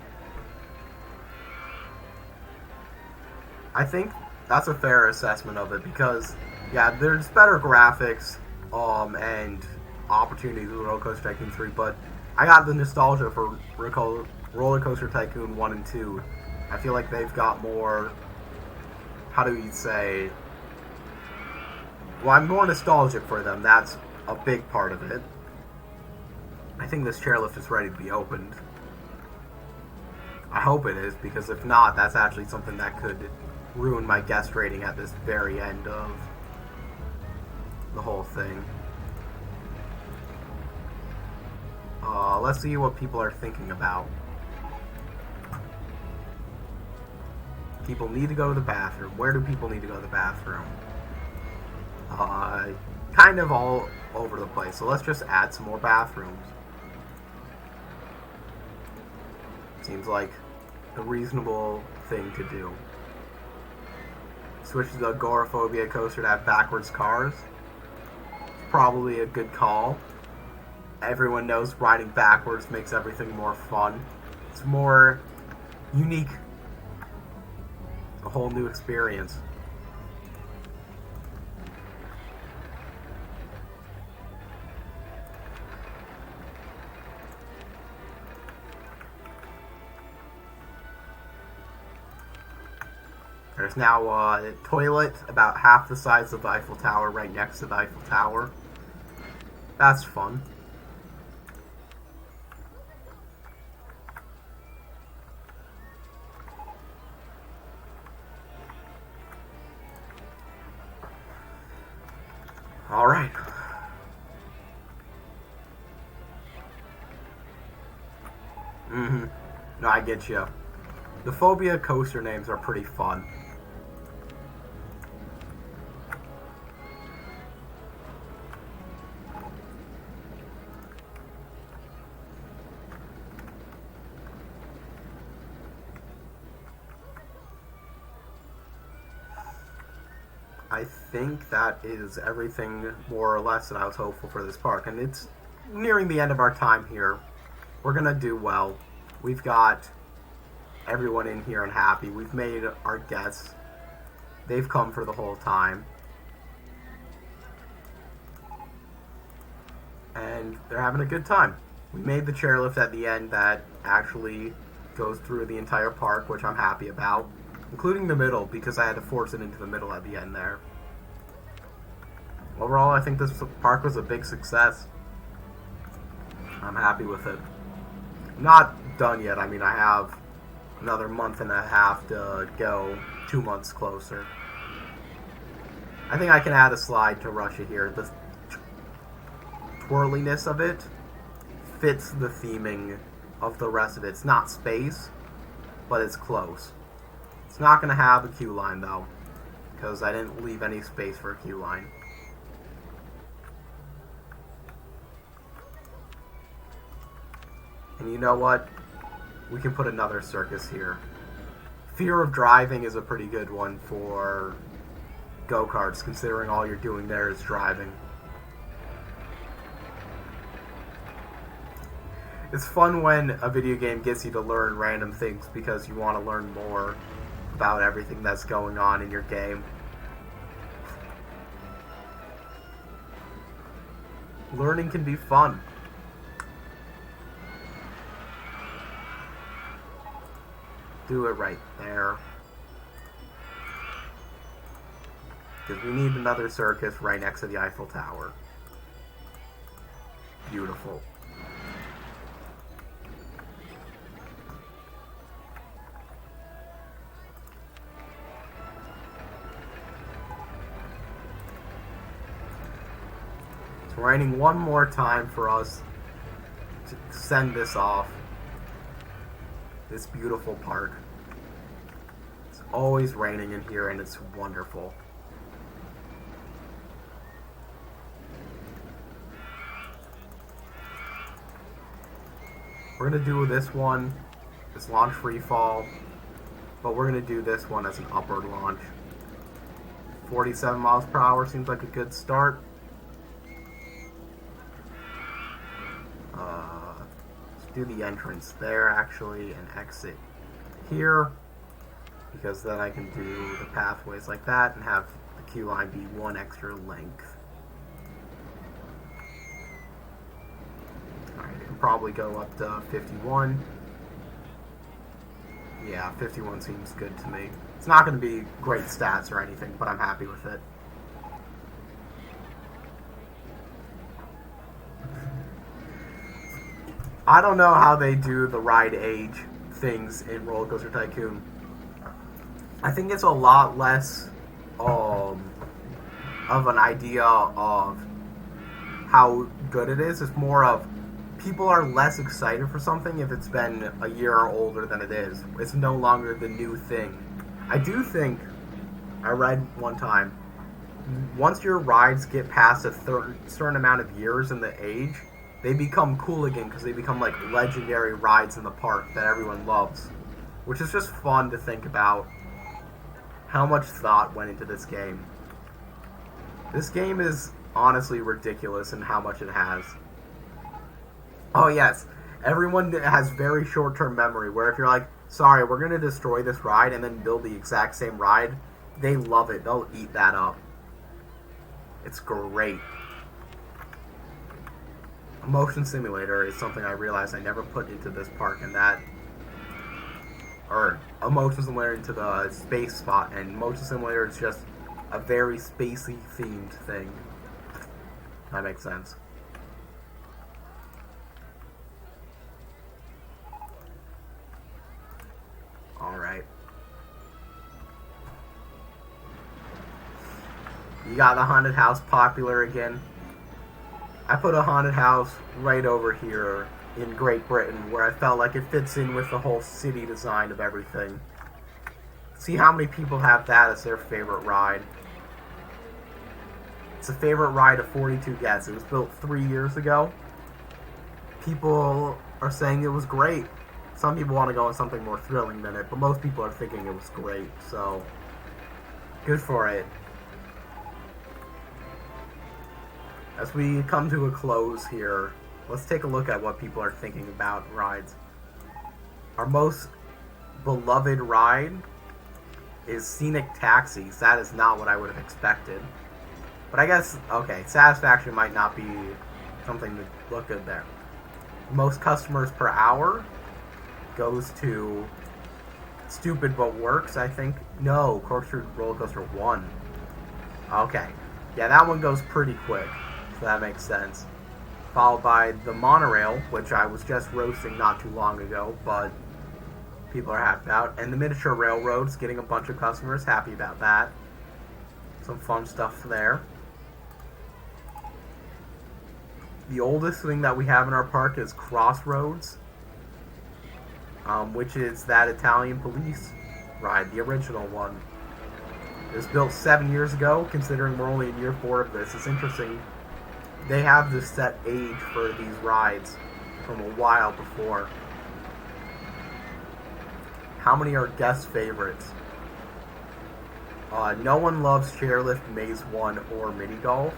I think that's a fair assessment of it because, yeah, there's better graphics and opportunities with Roller Coaster Tycoon 3, but I got the nostalgia for Roller Coaster Tycoon 1 and 2. I feel like they've got more, how do you say, well, I'm more nostalgic for them. That's a big part of it. I think this chairlift is ready to be opened. I hope it is, because if not, that's actually something that could ruin my guest rating at this very end of the whole thing. Let's see what people are thinking about. People need to go to the bathroom. Where do people need to go to the bathroom? Kind of all over the place. So let's just add some more bathrooms. Seems like a reasonable thing to do. Switch to the agoraphobia coaster to have backwards cars. Probably a good call. Everyone knows riding backwards makes everything more fun. It's more unique. A whole new experience. There's now a toilet about half the size of the Eiffel Tower right next to the Eiffel Tower. That's fun. Alright. No, I get you. The phobia coaster names are pretty fun. I think that is everything more or less that I was hopeful for this park, and it's nearing the end of our time here. We're gonna do well. We've got everyone in here and happy. We've made our guests. They've come for the whole time. And they're having a good time. We made the chairlift at the end that actually goes through the entire park, which I'm happy about. Including the middle, because I had to force it into the middle at the end there. Overall, I think this park was a big success. I'm happy with it. Not done yet. I mean, I have another month and a half to go. 2 months closer. I think I can add a slide to Russia here. The twirliness of it fits the theming of the rest of it. It's not space, but it's close. It's not going to have a queue line, though, because I didn't leave any space for a queue line. And you know what? We can put another circus here. Fear of driving is a pretty good one for go-karts, considering all you're doing there is driving. It's fun when a video game gets you to learn random things because you want to learn more about everything that's going on in your game. Learning can be fun. Do it right there. Because we need another circus right next to the Eiffel Tower. Beautiful. It's raining one more time for us to send this off. This beautiful park. It's always raining in here and it's wonderful. We're going to do this one, this launch free fall, but we're going to do this one as an upward launch. 47 miles per hour seems like a good start. Let's do the entrance there, actually, and exit here, because then I can do the pathways like that and have the queue line be one extra length. Alright, I can probably go up to 51. Yeah, 51 seems good to me. It's not going to be great stats or anything, but I'm happy with it. I don't know how they do the ride age things in Roller Coaster Tycoon. I think it's a lot less of an idea of how good it is. It's more of people are less excited for something if it's been a year or older than it is. It's no longer the new thing. I do think, I read one time, once your rides get past a certain amount of years in the age, they become cool again because they become like legendary rides in the park that everyone loves. Which is just fun to think about how much thought went into this game. This game is honestly ridiculous in how much it has. Oh yes, everyone has very short-term memory where if you're like, sorry, we're going to destroy this ride and then build the exact same ride, they love it. They'll eat that up. It's great. A motion simulator is something I realized I never put into this park, and that, or a motion simulator into the space spot, and motion simulator is just a very spacey themed thing. That makes sense. Alright. You got the haunted house popular again. I put a haunted house right over here in Great Britain where I felt like it fits in with the whole city design of everything. See how many people have that as their favorite ride. It's a favorite ride of 42 guests. It was built 3 years ago. People are saying it was great. Some people want to go on something more thrilling than it, but most people are thinking it was great, so good for it. As we come to a close here, let's take a look at what people are thinking about rides. Our most beloved ride is Scenic Taxis. That is not what I would have expected. But I guess, okay, Satisfaction might not be something to look good there. Most customers per hour goes to Stupid But Works, I think. No, Corkscrew Roller Coaster 1. Okay. Yeah, that one goes pretty quick. So that makes sense. Followed by the monorail, which I was just roasting not too long ago, but people are happy about. And the miniature railroads, getting a bunch of customers, happy about that. Some fun stuff there. The oldest thing that we have in our park is Crossroads, which is that Italian police ride, the original one. It was built 7 years ago, considering we're only in year 4 of this. It's interesting. They have this set age for these rides from a while before. How many are guest favorites? No one loves Chairlift, Maze 1, or Mini Golf.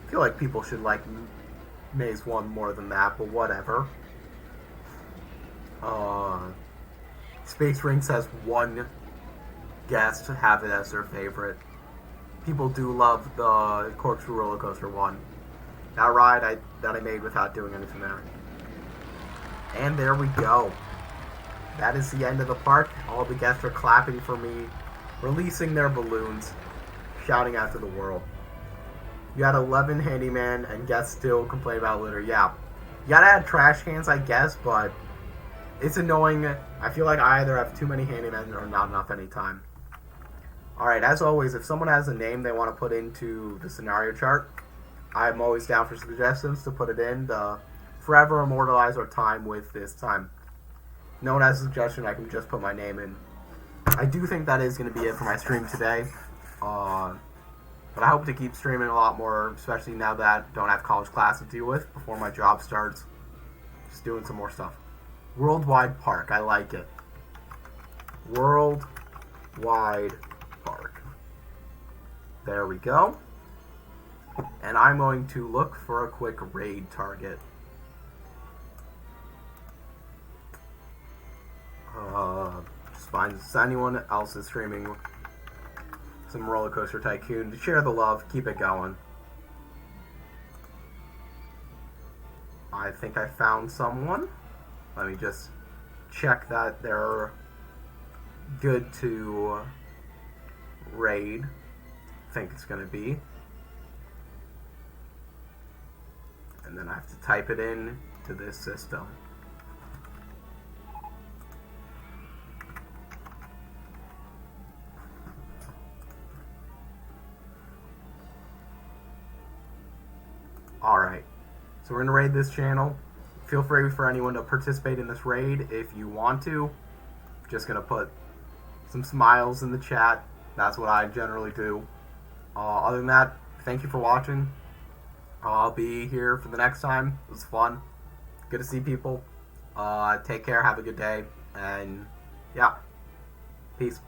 I feel like people should like Maze 1 more than that, but whatever. Space Rinks has one guest have it as their favorite. People do love the Corkscrew Roller Coaster 1. That ride that I made without doing anything there. And there we go. That is the end of the park. All the guests are clapping for me, releasing their balloons, shouting out to the world. You got 11 handyman and guests still complain about litter. Yeah. You gotta add trash cans, I guess, but it's annoying. I feel like I either have too many handymen or not enough anytime. Alright, as always, if someone has a name they want to put into the scenario chart, I'm always down for suggestions to put it in to forever immortalize our time with this time. No one has a suggestion, I can just put my name in. I do think that is going to be it for my stream today. But I hope to keep streaming a lot more, especially now that I don't have college class to deal with before my job starts. Just doing some more stuff. Worldwide Park. I like it. Worldwide Park. There we go. And I'm going to look for a quick raid target. Just find if anyone else is streaming some Roller Coaster Tycoon. Share the love. Keep it going. I think I found someone. Let me just check that they're good to raid. I think it's going to be. And then I have to type it in to this system. Alright, so we're going to raid this channel. Feel free for anyone to participate in this raid if you want to. Just going to put some smiles in the chat. That's what I generally do. Other than that, thank you for watching. I'll be here for the next time. It was fun. Good to see people. Take care, have a good day, and yeah, peace.